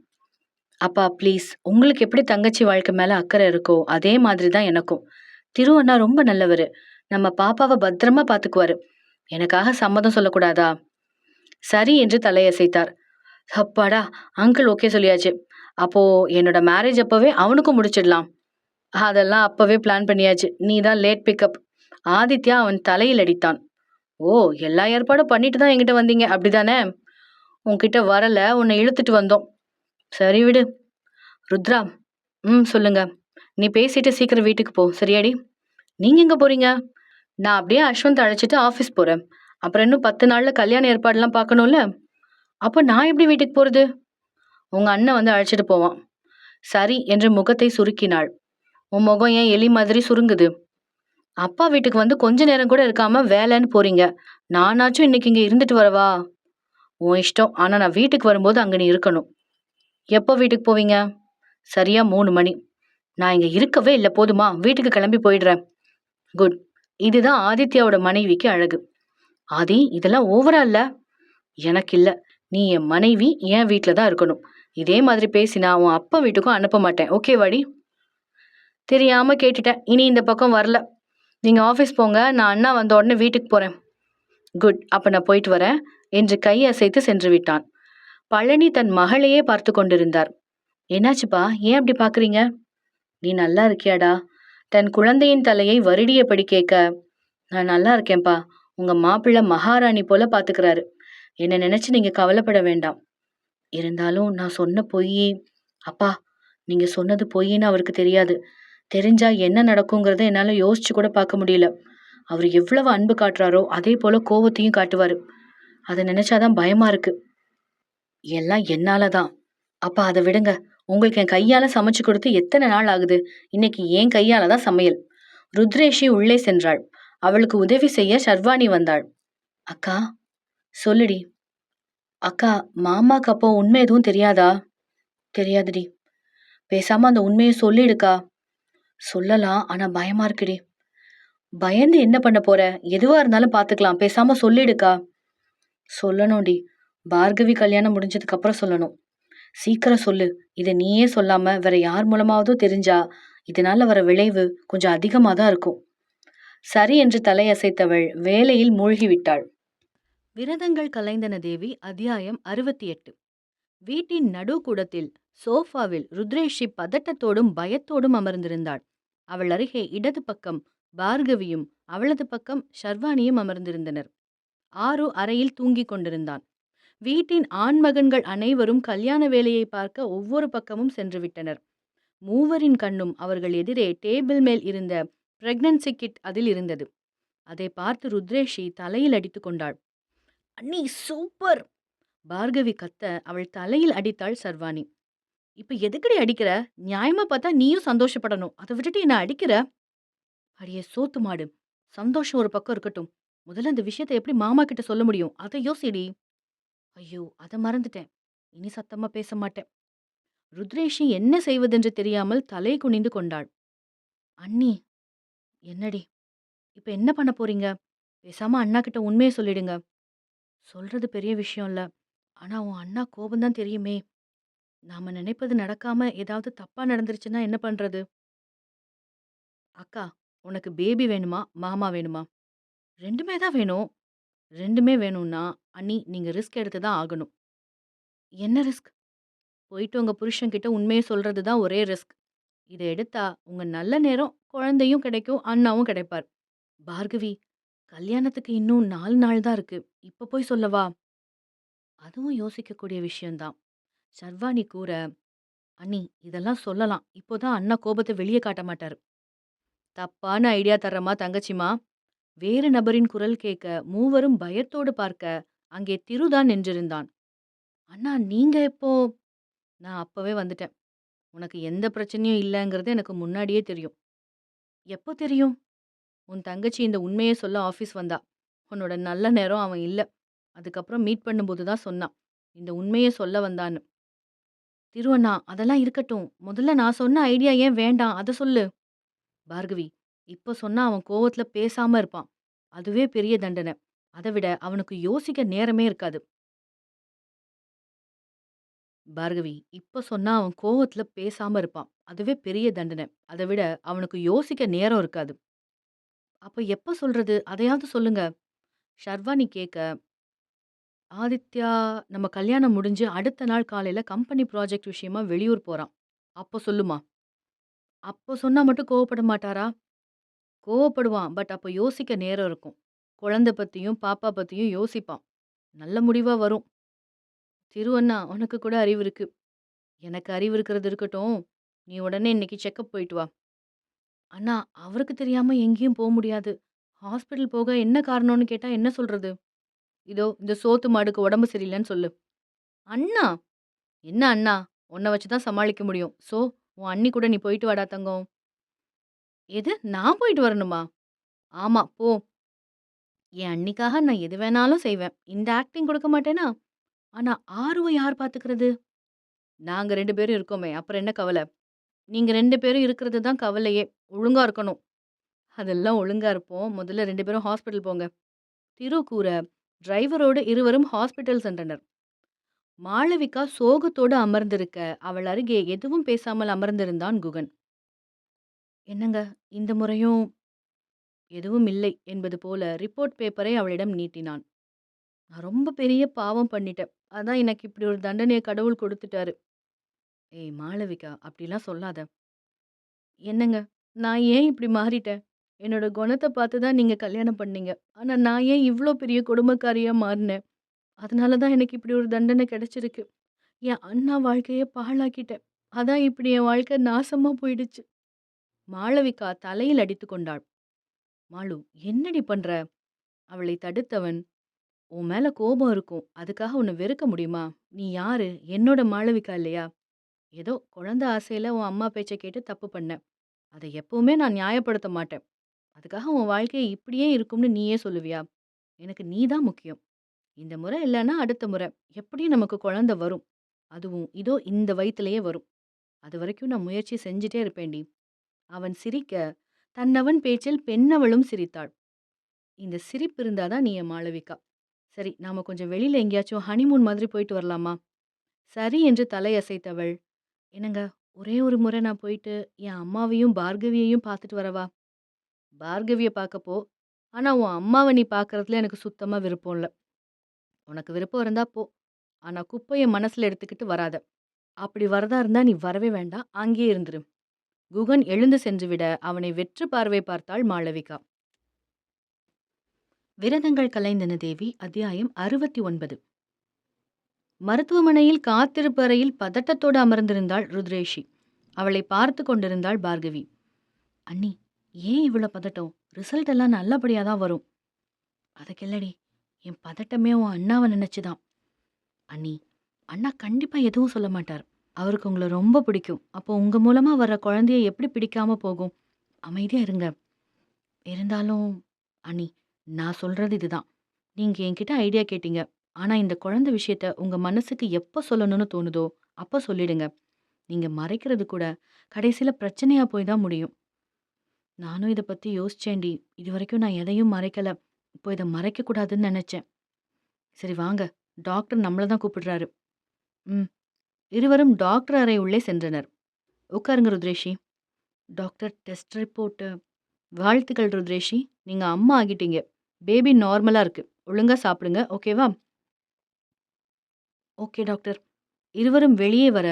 அப்பா ப்ளீஸ், உங்களுக்கு எப்படி தங்கச்சி வாழ்க்கை மேல அக்கறை இருக்கோ அதே மாதிரிதான் எனக்கும். திரு அண்ணா ரொம்ப நல்லவரு. நம்ம பாப்பாவை பத்திரமா பாத்துக்குவாரு. எனக்காக சம்மதம் சொல்லக்கூடாதா? சரி என்று தலையசைத்தார். அப்பாடா, அங்கிள் ஓகே சொல்லியாச்சு. அப்போ என்னோட மேரேஜ் அப்பவே அவனுக்கும் முடிச்சிடலாம். அதெல்லாம் அப்பவே பிளான் பண்ணியாச்சு. நீ தான் லேட் பிக்கப். ஆதித்யா அவன் தலையில் அடித்தான். ஓ, எல்லா ஏற்பாடும் பண்ணிட்டு தான் என்கிட்ட வந்தீங்க அப்படிதானே? உன்கிட்ட வரல, உன்னை இழுத்துட்டு வந்தோம். சரி விடு. ருத்ரா, சொல்லுங்க. நீ பேசிட்டு சீக்கிரம் வீட்டுக்கு போ, சரியாடி? நீங்க எங்க போறீங்க? நான் அப்படியே அஸ்வந்த் அழைச்சிட்டு ஆஃபீஸ் போறேன். அப்புறம் இன்னும் 10 நாள்ல கல்யாண ஏற்பாடுலாம் பார்க்கணும்ல. அப்போ நான் எப்படி வீட்டுக்கு போறது? உங்க அண்ணன் வந்து அழைச்சிட்டு போவான். சரி என்று முகத்தை சுருக்கினாள். உன் முகம் ஏன் எலி மாதிரி சுருங்குது? அப்பா வீட்டுக்கு வந்து கொஞ்ச நேரம் கூட இருக்காம வேலைன்னு போறீங்க. நானாச்சும் இன்னைக்கு இங்க இருந்துட்டு வரவா? உன் இஷ்டம். ஆனா நான் வீட்டுக்கு வரும்போது அங்க நீ இருக்கணும். எப்போ வீட்டுக்கு போவீங்க? சரியா 3 மணி. நான் இங்க இருக்கவே இல்லை, போதுமா? வீட்டுக்கு கிளம்பி போயிடுறேன். குட். இதுதான் ஆதித்யாவோட மனைவிக்கு அழகு. ஆதி, இதெல்லாம் ஓவரா இல்ல? எனக்கு இல்ல. நீ என் மனைவி, என் வீட்டுல தான் இருக்கணும். இதே மாதிரி பேசினா உன் அப்பா வீட்டுக்கும் அனுப்ப மாட்டேன். ஓகே வாடி? தெரியாம கேட்டுட்டேன். இனி இந்த பக்கம் வரல. நீங்க ஆஃபீஸ் போங்க, நான் அண்ணா வந்த உடனே வீட்டுக்கு போறேன். குட், அப்ப நான் போயிட்டு வரேன் என்று கை அசைத்து சென்று விட்டான். பழனி தன் மகளையே பார்த்து கொண்டிருந்தார். என்னாச்சுப்பா, ஏன் அப்படி பாக்குறீங்க? நீ நல்லா இருக்கியாடா? தன் குழந்தையின் தலையை வருடியபடி கேட்க, நான் நல்லா இருக்கேன்பா. உங்க மாப்பிள்ளை மகாராணி போல பாத்துக்கிறாரு. என்ன நினைச்சு நீங்க கவலைப்பட வேண்டாம். இருந்தாலும் நான் சொன்ன பொய். அப்பா, நீங்க சொன்னது பொய்ன்னு அவருக்கு தெரியாது. தெரிஞ்சா என்ன நடக்குங்கிறத என்னால யோசிச்சு கூட பார்க்க முடியல. அவர் எவ்வளவு அன்பு காட்டுறாரோ அதே போல கோவத்தையும் காட்டுவாரு. அதை நினைச்சாதான் பயமா இருக்கு. எல்லாம் என்னாலதான். அப்பா, அதை விடுங்க. உங்களுக்கு என் கையால சமைச்சு கொடுத்து எத்தனை நாள் ஆகுது? இன்னைக்கு என் கையாலதான் சமையல். ருத்ரேஷி உள்ளே சென்றாள். அவளுக்கு உதவி செய்ய ஷர்வாணி வந்தாள். அக்கா, சொல்லுடி. அக்கா, மாமாக்கு அப்போ உண்மை எதுவும் தெரியாதா? தெரியாதுடி. பேசாம அந்த உண்மையை சொல்லிடுக்கா. சொல்லலாம், ஆனா பயமா இருக்குடி. பயந்து என்ன பண்ண போற? எதுவா இருந்தாலும் பாத்துக்கலாம், பேசாம சொல்லிடுக்கா. சொல்லணும்டி. பார்கவி கல்யாணம் முடிஞ்சதுக்கு அப்புறம் சொல்லணும். சீக்கிரம் சொல்லு. இதை நீயே சொல்லாம வேற யார் மூலமாவதோ தெரிஞ்சா இதனால வர விளைவு கொஞ்சம் அதிகமா தான் இருக்கும். சரி என்று தலையசைத்தவள் வேலையில் மூழ்கிவிட்டாள். விரதங்கள் கலைந்தன தேவி. அத்தியாயம் 68. வீட்டின் நடுக்கூடத்தில் சோஃபாவில் ருத்ரேஷி பதட்டத்தோடும் பயத்தோடும் அமர்ந்திருந்தாள். அவள் அருகே இடது பக்கம் பார்கவியும் அவளது பக்கம் ஷர்வானியும் அமர்ந்திருந்தனர். ஆரு அறையில் தூங்கிக் கொண்டிருந்தான். வீட்டின் ஆண்மகன்கள் அனைவரும் கல்யாண வேலையை பார்க்க ஒவ்வொரு பக்கமும் சென்று விட்டனர். மூவரின் கண்ணும் அவர்கள் எதிரே டேபிள் மேல் இருந்த பிரெக்னன்சி கிட் அதில் இருந்தது. அதை பார்த்து ருத்ரேஷி தலையில் அடித்துக் கொண்டாள். "அண்ணி சூப்பர்!" பார்கவி கத்த அவள் தலையில் அடித்தாள் சர்வாணி. "இப்ப எதுக்குடி அடிக்கிற? நியாயமா பார்த்தா நீயும் சந்தோஷப்படணும். அத விட்டுட்டு என்ன அடிக்கிற?" "அடியே சோத்து மாடு! சந்தோஷம் ஒரு பக்கம் இருக்கட்டும். முதல்ல இந்த விஷயத்த எப்படி மாமா கிட்ட சொல்ல முடியும்? அத யோசிடி." "ஐயோ! அத மறந்துட்டேன். இனி சத்தமா பேச மாட்டேன்." ருத்ரேஷி என்ன செய்வதென்று தெரியாமல் தலை குனிந்து கொண்டாள். "அண்ணி." "என்னடி? இப்ப என்ன பண்ண போறீங்க? பேசாம அண்ணா கிட்ட உண்மைய சொல்லிடுங்க." "சொல்றது பெரிய விஷயம் இல்ல. ஆனா உன் அண்ணா கோபம் தான் தெரியுமே. நாம நினைப்பது நடக்காம ஏதாவது தப்பா நடந்துருச்சுன்னா என்ன பண்றது?" "அக்கா, உனக்கு பேபி வேணுமா? மாமா வேணுமா?" "2மே தான் வேணும்." "2மே வேணும்னா, அண்ணி நீங்க ரிஸ்க் எடுத்து தான் ஆகணும்." "என்ன ரிஸ்க்?" "போயிட்டு உங்க புருஷன்கிட்ட உண்மைய சொல்றது தான் ஒரே ரிஸ்க். இத எடுத்தா உங்க நல்ல நேரம் குழந்தையும் கிடைக்கும், அண்ணாவும் கிடைப்பார்." "பார்கவி, கல்யாணத்துக்கு இன்னும் 4 நாள் தான் இருக்கு. இப்ப போய் சொல்லவா?" "அதுவும் யோசிக்கக்கூடிய விஷயம் தான்." ஷர்வானி கூற, "அண்ணி இதெல்லாம் சொல்லலாம். இப்போதான் அண்ணா கோபத்த வெளிய காட்ட மாட்டாரு." "தப்பான ஐடியா தர்றமா தங்கச்சிமா?" வேறு நபரின் குரல் கேட்க மூவரும் பயத்தோடு பார்க்க அங்கே திருதான் நின்றிருந்தான். "அண்ணா நீங்க எப்போ?" "நான் அப்பவே வந்துட்டேன். உனக்கு எந்த பிரச்சனையும் இல்லங்கிறது எனக்கு முன்னாடியே தெரியும்." "எப்போ தெரியும்?" "உன் தங்கச்சி இந்த உண்மைய சொல்ல ஆஃபீஸ் வந்தா. உன்னோட நல்ல நேரம் அவன் இல்ல. அதுக்கப்புறம் மீட் பண்ணும்போது தான் சொன்னான். இந்த உண்மைய சொல்ல வந்தான்னு." "திரு அண்ணா அதெல்லாம் இருக்கட்டும். முதல்ல நான் சொன்ன ஐடியா ஏன் வேண்டாம்? அத சொல்லு." "பார்கவி, இப்ப சொன்னா அவன் கோவத்துல பேசாம இருப்பான். அதுவே பெரிய தண்டனை. அத விட அவனுக்கு யோசிக்க நேரமே இருக்காது." "பார்கவி, இப்ப சொன்னா அவன் கோவத்துல பேசாம இருப்பான். அதுவே பெரிய தண்டனை. அத விட அவனுக்கு யோசிக்க நேரம் இருக்காது." "அப்ப எப்ப சொல்றது? அதையாவது சொல்லுங்க." ஷர்வானி கேட்க, "ஆதித்யா நம்ம கல்யாணம் முடிஞ்சு அடுத்த நாள் காலையில கம்பெனி ப்ராஜெக்ட் விஷயமா வெளியூர் போறான். அப்ப சொல்லுமா." "அப்ப சொன்னா மட்டும் கோவப்பட மாட்டாரா?" "கோவப்படுவான். பட் அப்ப யோசிக்க நேரம் இருக்கும். குழந்தை பத்தியும், பாப்பா பத்தியும் யோசிப்பான். நல்ல முடிவா வரும்." "திரு அண்ணா, உனக்கு கூட அறிவு இருக்கு." "எனக்கு அறிவு இருக்கிறது இருக்கட்டும். நீ உடனே இன்னைக்கு செக்கப் போயிட்டு வா." "அண்ணா, அவருக்கு தெரியாம எங்கேயும் முடியாது. ஹாஸ்பிட்டல் போக என்ன காரணம்னு கேட்டா என்ன சொல்றது?" "இதோ இந்த சோத்து மாடுக்கு உடம்பு சரியில்லன்னு சொல்லு." "அண்ணா!" "என்ன அண்ணா? உன்ன வச்சு தான் சமாளிக்க முடியும். உன் அண்ணி கூட நீ போயிட்டு வாடா தங்கம்." "எது? நான் போயிட்டு வரணுமா?" "ஆமா, போ. என் அண்ணிக்காக நான் எது வேணாலும் செய்வேன். இந்த ஆக்டிங் கொடுக்க மாட்டேனா? ஆனா ஆர்வ யார் பார்த்துக்கிறது?" "நாங்க 2 பேரும் இருக்கோமே, அப்புறம் என்ன கவல?" "நீங்க 2 பேரும் இருக்கிறது தான் கவலையே. ஒழுங்கா இருக்கணும்." "அதெல்லாம் ஒழுங்கா இருப்போம். முதல்ல 2 பேரும் ஹாஸ்பிட்டல் போங்க." திரு கூற, டிரைவரோடு இருவரும் ஹாஸ்பிட்டல் சென்றனர். மாளவிகா சோகத்தோடு அமர்ந்திருக்க, அவள் அருகே எதுவும் பேசாமல் அமர்ந்திருந்தான் குகன். "என்னங்க, இந்த முறையும்?" "எதுவும் இல்லை" என்பது போல ரிப்போர்ட் பேப்பரை அவளிடம் நீட்டினான். "நான் ரொம்ப பெரிய பாவம் பண்ணிட்டேன். அதான் எனக்கு இப்படி ஒரு தண்டனைய கடவுள் குடுத்துட்டாரு." "ஏய் மாளவிகா, அப்படிலாம் சொல்லாத." "என்னங்க, நான் ஏன் இப்படி மாறிட்டேன்? என்னோட குணத்த பார்த்து தான் நீங்க கல்யாணம் பண்ணீங்க. ஆனா நான் ஏன் இவ்ளோ பெரிய கொடுமைக்காரியா மாறுனேன்? அதனால தான் எனக்கு இப்படி ஒரு தண்டனை கிடைச்சிருக்கு. என் அண்ணா வாழ்க்கைய பாழாக்கிட்டேன். அதான் இப்படி என் வாழ்க்கை நாசமா போயிடுச்சு." மாளவிகா தலையில் அடித்துக் கொண்டாள். "மாலு, என்னடி பண்ற?" அவளை தடுத்தவன், "உன் மேல கோபம் இருக்கும். அதுக்காக உன்ன வெறுக்க முடியுமா? நீ யாரு? என்னோட மாளவிகா இல்லையா? ஏதோ குழந்தை ஆசையில உன் அம்மா பேச்ச கேட்டு தப்பு பண்ண. அத எப்பவுமே நான் நியாயப்படுத்த மாட்டேன். அதுக்காக உன் வாழ்க்கை இப்படியே இருக்கும்னு நீயே சொல்லுவியா? எனக்கு நீ தான் முக்கியம். இந்த முறை இல்லன்னா அடுத்த முறை. எப்படியும் நமக்கு குழந்தை வரும். அதுவும் இதோ இந்த வயித்துலயே வரும். அதுவரைக்கும் நான் முயற்சி செஞ்சுட்டே இருப்பேன்டி." அவன் சிரிக்க, தன்னவன் பேச்சில் பெண்ணவளும் சிரித்தாள். "இந்த சிரிப்பு இருந்தா தான் நீ என் மாளவிகா. சரி, நாம கொஞ்சம் வெளியில எங்கேயாச்சும் ஹனிமூன் மாதிரி போயிட்டு வரலாமா?" சரி என்று தலையசைத்தவள், "என்னங்க, ஒரே ஒரு முறை நான் போயிட்டு என் அம்மாவையும், பார்கவியையும் பார்த்துட்டு வரவா?" "பார்கவிய பார்க்க போ. ஆனா உன் அம்மாவ நீ பார்க்கறதுல எனக்கு சுத்தமா விருப்பம் இல்ல. உனக்கு விருப்பம் இருந்தா போ. ஆனா குப்பைய மனசுல எடுத்துக்கிட்டு வராத. அப்படி வரதா இருந்தா நீ வரவே வேண்டாம். அங்கேயே இருந்துரு." குகன் எழுந்து சென்றுவிட அவனை வெற்று பார்வை பார்த்தாள் மாளவிகா. விரதங்கள் கலைந்தன தேவி. அத்தியாயம் 69. மருத்துவமனையில் காத்திருப்பு அறையில் பதட்டத்தோடு அமர்ந்திருந்தாள் ருத்ரேஷி. அவளை பார்த்து கொண்டிருந்தாள் பார்கவி. அண்ணி, ஏன் இவ்வளோ பதட்டம்? ரிசல்ட் எல்லாம் நல்லபடியா தான் வரும். அதுக்கில்லடி, என் பதட்டமே உன் அண்ணாவை நினைச்சுதான். அண்ணி, அண்ணா கண்டிப்பா எதுவும் சொல்ல மாட்டார். அவருக்கு உங்கள ரொம்ப பிடிக்கும். அப்போ உங்க மூலமா வர்ற குழந்தைய எப்படி பிடிக்காம போகும்? அமைதியா இருங்க. இருந்தாலும் அண்ணி, நான் சொல்றது இதுதான். நீங்க என்கிட்ட ஐடியா கேட்டீங்க. ஆனா இந்த குழந்தை விஷயத்த உங்க மனசுக்கு எப்ப சொல்லணும்னு தோணுதோ, அப்ப சொல்லிடுங்க. நீங்க மறைக்கிறது கூட கடைசியில பிரச்சனையா போய் தான் முடியும். நானும் இத பத்தி யோசிச்சேன்டி. இதுவரைக்கும் நான் எதையும் மறைக்கல. இப்போ இத மறைக்கக்கூடாதுன்னு நெனச்சேன். சரி வாங்க, டாக்டர் நம்மள தான் கூப்பிடுறாரு. ம். இருவரும் டாக்டர் அறை உள்ளே சென்றனர். உட்காருங்க ருத்ரேஷி. Doctor test report. வாழ்த்துக்கள் ருத்ரேஷி. நீங்க அம்மா ஆகிட்டீங்க. பேபி நார்மலா இருக்கு. ஒழுங்கா சாப்பிடுங்க. ஓகேவா? Okay doctor. இருவரும் வெளியே வர,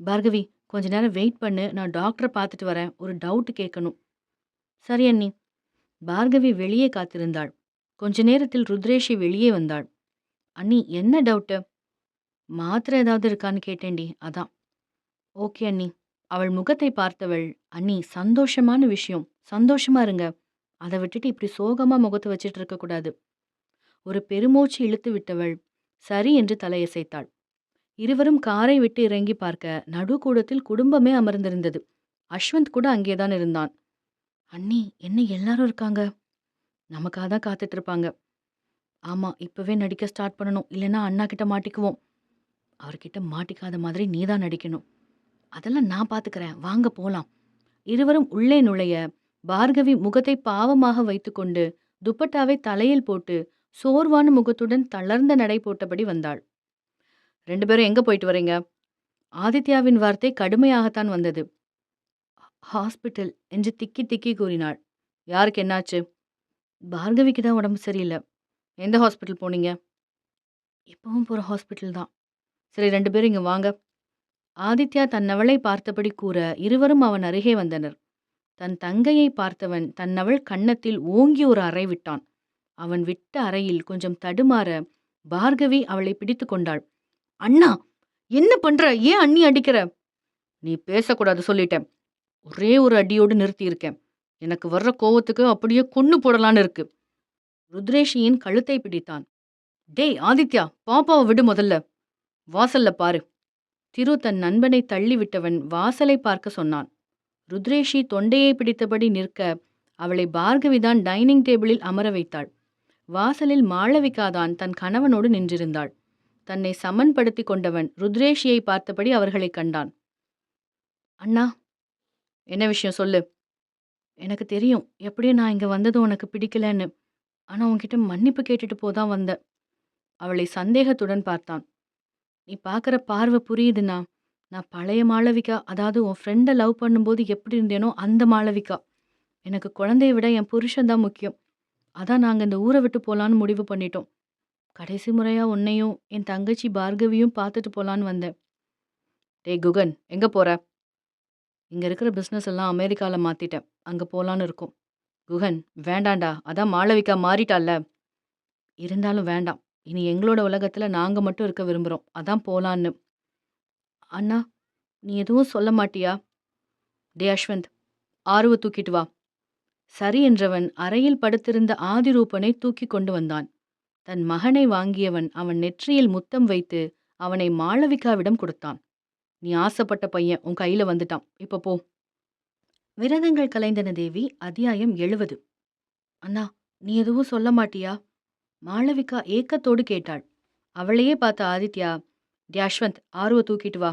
பார்கவி கொஞ்ச நேரம் வெயிட் பண்ணு. நான் டாக்டர பார்த்துட்டு வரேன். ஒரு டவுட் கேட்கணும். சரி அண்ணி. பார்கவி வெளியே காத்திருந்தாள். கொஞ்ச நேரத்தில் ருத்ரேஷி வெளியே வந்தாள். அண்ணி, என்ன டவுட்டு? மாத்திரை ஏதாவது இருக்கான்னு கேட்டேன்டி, அதான். ஓகே அண்ணி. அவள் முகத்தை பார்த்தவள், அண்ணி சந்தோஷமான விஷயம். சந்தோஷமா இருங்க. அத விட்டுட்டு இப்படி சோகமா முகத்த வச்சுட்டு இருக்கக்கூடாது. ஒரு பெருமூச்சு இழுத்து விட்டவள், சரி என்று தலையசைத்தாள். இருவரும் காரை விட்டு இறங்கி பார்க்க, நடுக்கூடத்தில் குடும்பமே அமர்ந்திருந்தது. அஸ்வந்த் கூட அங்கேதான் இருந்தான். அண்ணி, என்ன எல்லாரும் இருக்காங்க? நமக்காக தான் காத்துட்டு இருப்பாங்க. ஆமா, இப்பவே நடிக்க ஸ்டார்ட் பண்ணணும். இல்லைன்னா அண்ணா கிட்ட மாட்டிக்குவோம். அவர்கிட்ட மாட்டிக்காத மாதிரி நீதான் நடிக்கணும். அதெல்லாம் நான் பாத்துக்கிறேன். வாங்க போலாம். இருவரும் உள்ளே நுழைய, பார்கவி முகத்தை பாவமாக வைத்துக்கொண்டு துப்பட்டாவை தலையில் போட்டு சோர்வான முகத்துடன் தளர்ந்த நடை போட்டபடி வந்தாள். 2 பேரும் எங்க போயிட்டு வரீங்க? ஆதித்யாவின் வார்த்தை கடுமையாகத்தான் வந்தது. ஹாஸ்பிட்டல் என்று திக்கி திக்கி கூறினாள். யாருக்கு என்னாச்சு? பார்கவிக்கு தான் உடம்பு சரியில்லை. எந்த ஹாஸ்பிட்டல் போனீங்க? எப்பவும் போற ஹாஸ்பிட்டல் தான். சரி 2 பேரும் இங்க வாங்க. ஆதித்யா தன்னவளை பார்த்தபடி கூற, இருவரும் அவன் அருகே வந்தனர். தன் தங்கையை பார்த்தவன் தன்னவள் கன்னத்தில் ஓங்கி ஒரு அறை விட்டான். அவன் விட்ட அறையில் கொஞ்சம் தடுமாற, பார்கவி அவளை பிடித்து கொண்டாள். அண்ணா, என்ன பண்ற? ஏன் அண்ணி அடிக்கிற? நீ பேசக்கூடாது சொல்லிட்டேன். ஒரே ஒரு அடியோடு நிறுத்தியிருக்கேன். எனக்கு வர்ற கோவத்துக்கு அப்படியே கொன்னு போடலான்னு இருக்கு. ருத்ரேஷியின் கழுத்தை பிடித்தான். டேய் ஆதித்யா, பாப்பாவை விடு முதல்ல. வாசல்ல பாரு. திரு தன் நண்பனை தள்ளிவிட்டவன் வாசலை பார்க்க சொன்னான். ருத்ரேஷி தொண்டையை பிடித்தபடி நிற்க, அவளை பார்கவிதான் டைனிங் டேபிளில் அமர வைத்தாள். வாசலில் மாளவிகாதான் தன் கணவனோடு நின்றிருந்தாள். தன்னை சமன்படுத்தி கொண்டவன் ருத்ரேஷியை பார்த்தபடி அவர்களை கண்டான். அண்ணா, என்ன விஷயம் சொல்லு. எனக்கு தெரியும், எப்படியும் நான் இங்க வந்தது உனக்கு பிடிக்கலன்னு. ஆனா உன்கிட்ட மன்னிப்பு கேட்டுட்டு போதான் வந்த. அவளை சந்தேகத்துடன் பார்த்தான். நீ பார்க்குற பார்வை புரியுதுண்ணா. நான் பழைய மாளவிகா, அதாவது உன் ஃப்ரெண்டை லவ் பண்ணும்போது எப்படி இருந்தேனோ அந்த மாளவிகா. எனக்கு குழந்தைய விட என் புருஷன் தான் முக்கியம். அதான் நாங்கள் இந்த ஊரை விட்டு போலான்னு முடிவு பண்ணிட்டோம். கடைசி முறையா உன்னையும் என் தங்கச்சி பார்கவியும் பார்த்துட்டு போலான்னு வந்தேன். டேய் குகன், எங்க போற? இங்க இருக்கிற பிஸ்னஸ் எல்லாம் அமெரிக்கால மாத்திட்டேன். அங்க போலான்னு இருக்கோம். குகன், வேண்டாண்டா. அதான் மாளவிகா மாறிட்டால. இருந்தாலும் வேண்டாம். இனி எங்களோட உலகத்துல நாங்க மட்டும் இருக்க விரும்புறோம். அதான் போலான்னு. அண்ணா, நீ எதுவும் சொல்ல மாட்டியா? டே அஸ்வந்த், ஆருவ தூக்கிட்டு வா. சரி என்றவன் அறையில் படுத்திருந்த ஆதிரூபனை தூக்கி கொண்டு வந்தான். தன் மகனை வாங்கியவன் அவன் நெற்றியில் முத்தம் வைத்து அவனை மாளவிகாவிடம் கொடுத்தான். நீ ஆசைப்பட்ட பையன் உன் கையில வந்துட்டான். இப்ப போ. விரதங்கள் கலைந்தன தேவி. அத்தியாயம் 70. அண்ணா, நீ எதுவும் சொல்ல மாட்டியா? மாளவிகா ஏக்கத்தோடு கேட்டாள். அவளையே பார்த்த ஆதித்யா, டே அஸ்வந்த், ஆருவ தூக்கிட்டு வா.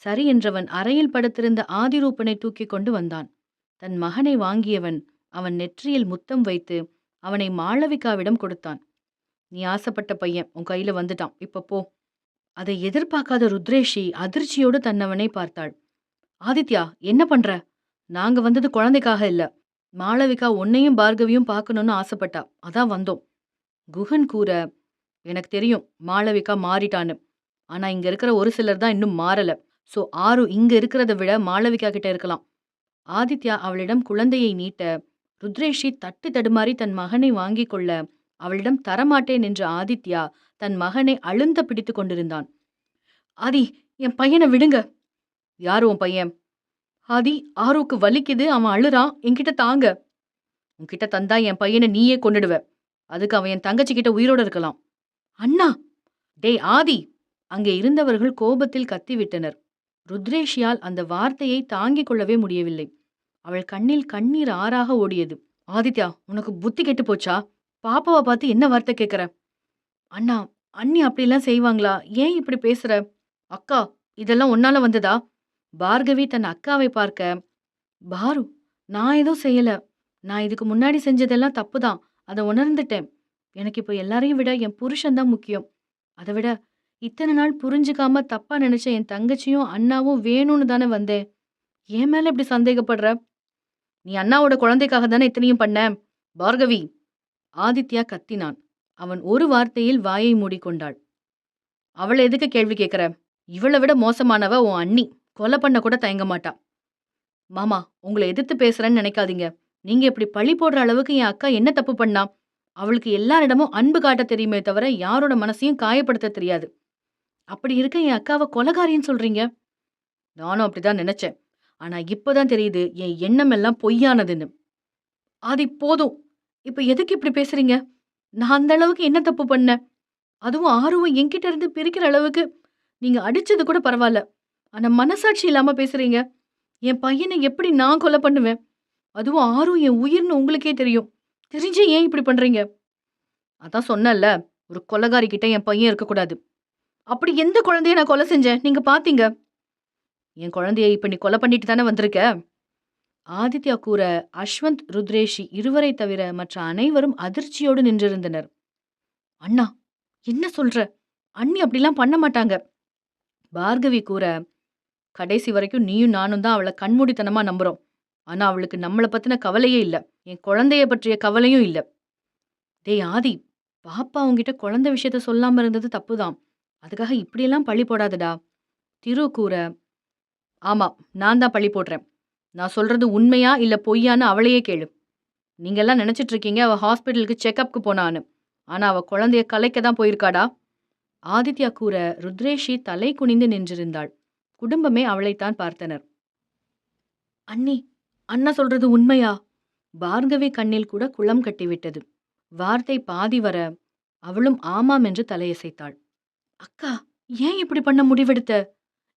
சரி என்றவன் அறையில் படுத்திருந்த ஆதிரூபனை தூக்கி கொண்டு வந்தான். தன் மகனை வாங்கியவன் அவன் நெற்றியில் முத்தம் வைத்து அவனை மாளவிகாவிடம் கொடுத்தான். நீ ஆசைப்பட்ட பையன் உன் கையில வந்துட்டான். இப்ப போ. அதை எதிர்பார்க்காத ருத்ரேஷி அதிர்ச்சியோடு தன்னவனை பார்த்தாள். ஆதித்யா, என்ன பண்ற? நாங்க வந்தது குழந்தைக்காக இல்ல. மாளவிகா உன்னையும் பார்கவியும் பார்க்கணும்னு ஆசைப்பட்டா. அதான் வந்தோம். குகன் கூற, எனக்கு தெரியும் மாளவிகா மாறிட்டான்னு. ஆனா இங்க இருக்கிற ஒரு சிலர் தான் இன்னும் மாறல. சோ ஆரு இங்க இருக்கிறத விட மாளவிகா கிட்ட இருக்கலாம். ஆதித்யா அவளிடம் குழந்தையை நீட்ட, ருத்ரேஷி தட்டு தடுமாறி தன் மகனை வாங்கிக் கொள்ள, அவளிடம் தரமாட்டேன் என்ற ஆதித்யா தன் மகனை அழுந்த பிடித்து கொண்டிருந்தான். ஆதி, என் பையனை விடுங்க. யாரு உன் பையன்? ஆதி, ஆரோக்கு வலிக்குது, அவன் அழுறான், என்கிட்ட தாங்க. உன்கிட்ட தந்தா என் பையன நீயே கொன்னுடுவ. அதுக்கு அவன் என் தங்கச்சி கிட்ட உயிரோட இருக்கலாம். அண்ணா! டேய் ஆதி! அங்கே இருந்தவர்கள் கோபத்தில் கத்திவிட்டனர். ருத்ரேஷியால் அந்த வார்த்தையை தாங்கிக் கொள்ளவே முடியவில்லை. அவள் கண்ணில் கண்ணீர் ஆறாக ஓடியது. ஆதித்யா, உனக்கு புத்தி கெட்டு போச்சா? பாப்பாவை பார்த்து என்ன வார்த்தை கேட்கற? அண்ணா, அண்ணி அப்படிலாம் செய்வாங்களா? ஏன் இப்படி பேசுற? அக்கா, இதெல்லாம் உன்னால வந்ததா? பார்கவி தன் அக்காவை பார்க்க, பாரு, நான் எதுவும் செய்யல. நான் இதுக்கு முன்னாடி செஞ்சதெல்லாம் தப்புதான். அதை உணர்ந்துட்டேன். எனக்கு இப்போ எல்லாரையும் விட என் புருஷன் தான் முக்கியம். அதை விட இத்தனை நாள் புரிஞ்சுக்காம தப்பா நினைச்ச என் தங்கச்சியும் அண்ணாவும் வேணும்னு தானே வந்தேன். என் மேல இப்படி சந்தேகப்படுற? நீ அண்ணாவோட குழந்தைக்காக தானே இத்தனையும் பண்ண? பார்கவி! ஆதித்யா கத்தினான். அவன் ஒரு வார்த்தையில் வாயை மூடிக்கொண்டாள். அவளை எதுக்கு கேள்வி கேட்கிற? இவளை விட மோசமானவ உன் அண்ணி. கொலை பண்ண கூட தயங்க மாட்டா. மாமா, உங்களை எதிர்த்து பேசுறேன்னு நினைக்காதீங்க. நீங்க இப்படி பழி போடுற அளவுக்கு என் அக்கா என்ன தப்பு பண்ணா? அவளுக்கு எல்லாரிடமும் அன்பு காட்ட தெரியுமே தவிர யாரோட மனசையும் காயப்படுத்த தெரியாது. அப்படி இருக்க என் அக்காவை கொலைகாரின்னு சொல்றீங்க? நானும் அப்படிதான் நினைச்சேன். ஆனா இப்பதான் தெரியுது என் எண்ணம் எல்லாம் பொய்யானதுன்னு. அது போதும். இப்ப எதுக்கு இப்படி பேசுறீங்க? நான் அந்த அளவுக்கு என்ன தப்பு பண்ணேன்? அதுவும் ஆர்வம் என்கிட்ட இருந்து பிரிக்கிற அளவுக்கு நீங்க அடிச்சது கூட பரவாயில்ல. ஆனா மனசாட்சி இல்லாம பேசுறீங்க. என் பையனை எப்படி நான் கொலை பண்ணுவேன்? அதுவும் ஆர்வம் என் உயிர்னு உங்களுக்கே தெரியும். தெரிஞ்சே ஏன் இப்படி பண்றீங்க? அதான் சொன்னேன்ல, ஒரு கொலைகாரி கிட்ட என் பையன் இருக்கக்கூடாது. அப்படி எந்த குழந்தைய நான் கொலை செஞ்சேன்? நீங்க பாத்தீங்க. என் குழந்தைய இப்ப நீ கொலை பண்ணிட்டு தானே வந்திருக்க? ஆதித்யா கூற அஸ்வந்த், ருத்ரேஷி இருவரை தவிர மற்ற அனைவரும் அதிர்ச்சியோடு நின்றிருந்தனர். அண்ணா, என்ன சொல்ற? அண்ணி அப்படிலாம் பண்ண மாட்டாங்க. பார்கவி கூற, கடைசி வரைக்கும் நீயும் நானும் தான் அவளை கண்மூடித்தனமா நம்புறோம். ஆனா அவளுக்கு நம்மளை பத்தின கவலையே இல்ல. என் குழந்தைய பற்றிய கவலையும் இல்ல. டேய் ஆதி, பாப்பா உன்கிட்ட குழந்தை விஷயத்த சொல்லாம இருந்தது தப்புதான். அதுக்காக இப்படியெல்லாம் பழி போடாதடா. திரு கூற, ஆமா, நான் தான் பழி போடுறேன். நான் சொல்றது உண்மையா இல்ல பொய்யான்னு அவளையே கேளு. நீங்கெல்லாம் நினைச்சிட்டு இருக்கீங்க அவ ஹாஸ்பிட்டலுக்கு செக்அப்க்கு போனான்னு. ஆனா அவ குழந்தைய கலைக்க தான் போயிருக்காடா. ஆதித்யா கூற ருத்ரேஷி தலை குனிந்து நின்றிருந்தாள். குடும்பமே அவளைத்தான் பார்த்தனர். அண்ணி, அண்ணா சொல்றது உண்மையா? பார்கவி கண்ணில் கூட குளம் கட்டிவிட்டது. வார்த்தை பாதி வர அவளும் ஆமாம் என்று தலையசைத்தாள். அக்கா, ஏன் இப்படி பண்ண முடிவெடுத்த?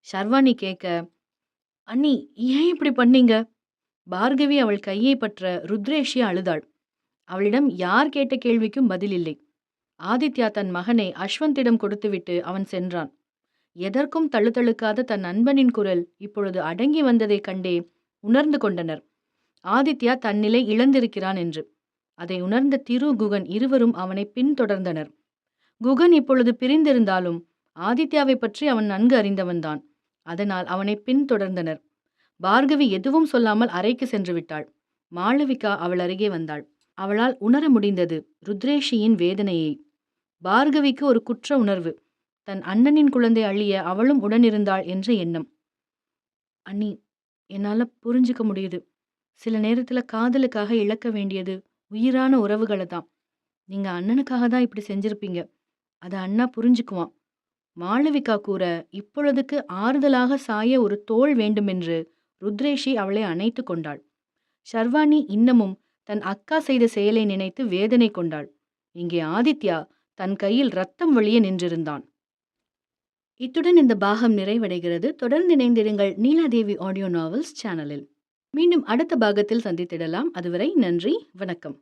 ஷர்வானி கேட்க, அண்ணி, ஏன் இப்படி பண்ணீங்க? பார்கவி அவள் கையை பற்ற ருத்ரேஷி அழுதாள். அவளிடம் யார் கேட்ட கேள்விக்கும் பதில் இல்லை. ஆதித்யா தன் மகனை அஸ்வந்திடம் கொடுத்துவிட்டு அவன் சென்றான். எதற்கும் தழுதழுக்காத தன் நண்பனின் குரல் இப்பொழுது அடங்கி வந்ததைக் கண்டே உணர்ந்து கொண்டனர் ஆதித்யா தன் நிலை இழந்திருக்கிறான் என்று. அதை உணர்ந்த திரு, குகன் இருவரும் அவனை பின்தொடர்ந்தனர். குகன் இப்பொழுது பிரிந்திருந்தாலும் ஆதித்யாவை பற்றி அவன் நன்கு அறிந்தவன்தான். அதனால் அவனை பின்தொடர்ந்தனர். பார்கவி எதுவும் சொல்லாமல் அறைக்கு சென்று விட்டாள். மாளவிகா அவள் அருகே வந்தாள். அவளால் உணர முடிந்தது ருத்ரேஷியின் வேதனையை. பார்கவிக்கு ஒரு குற்ற உணர்வு. தன் அண்ணனின் குழந்தை அழிய அவளும் உடனிருந்தாள் என்ற எண்ணம். அண்ணி, என்னால புரிஞ்சுக்க முடியுது. சில நேரத்துல காதலுக்காக இழக்க வேண்டியது உயிரான உறவுகளை தான். நீங்க அண்ணனுக்காக தான் இப்படி செஞ்சிருப்பீங்க. அதை அண்ணா புரிஞ்சுக்குவான். மாளவிகா கூற, இப்பொழுதுக்கு ஆறுதலாக சாய ஒரு தோள் வேண்டுமென்று ருத்ரேஷி அவளை அணைத்து கொண்டாள். ஷர்வானி இன்னமும் தன் அக்கா செய்த செயலை நினைத்து வேதனை கொண்டாள். இங்கே ஆதித்யா தன் கையில் ரத்தம் வழிய நின்றிருந்தான். இத்துடன் இந்த பாகம் நிறைவடைகிறது. தொடர்ந்து இணைந்திருங்கள் நீலாதேவி ஆடியோ நாவல்ஸ் சேனலில். மீண்டும் அடுத்த பாகத்தில் சந்தித்திடலாம். அதுவரை நன்றி, வணக்கம்.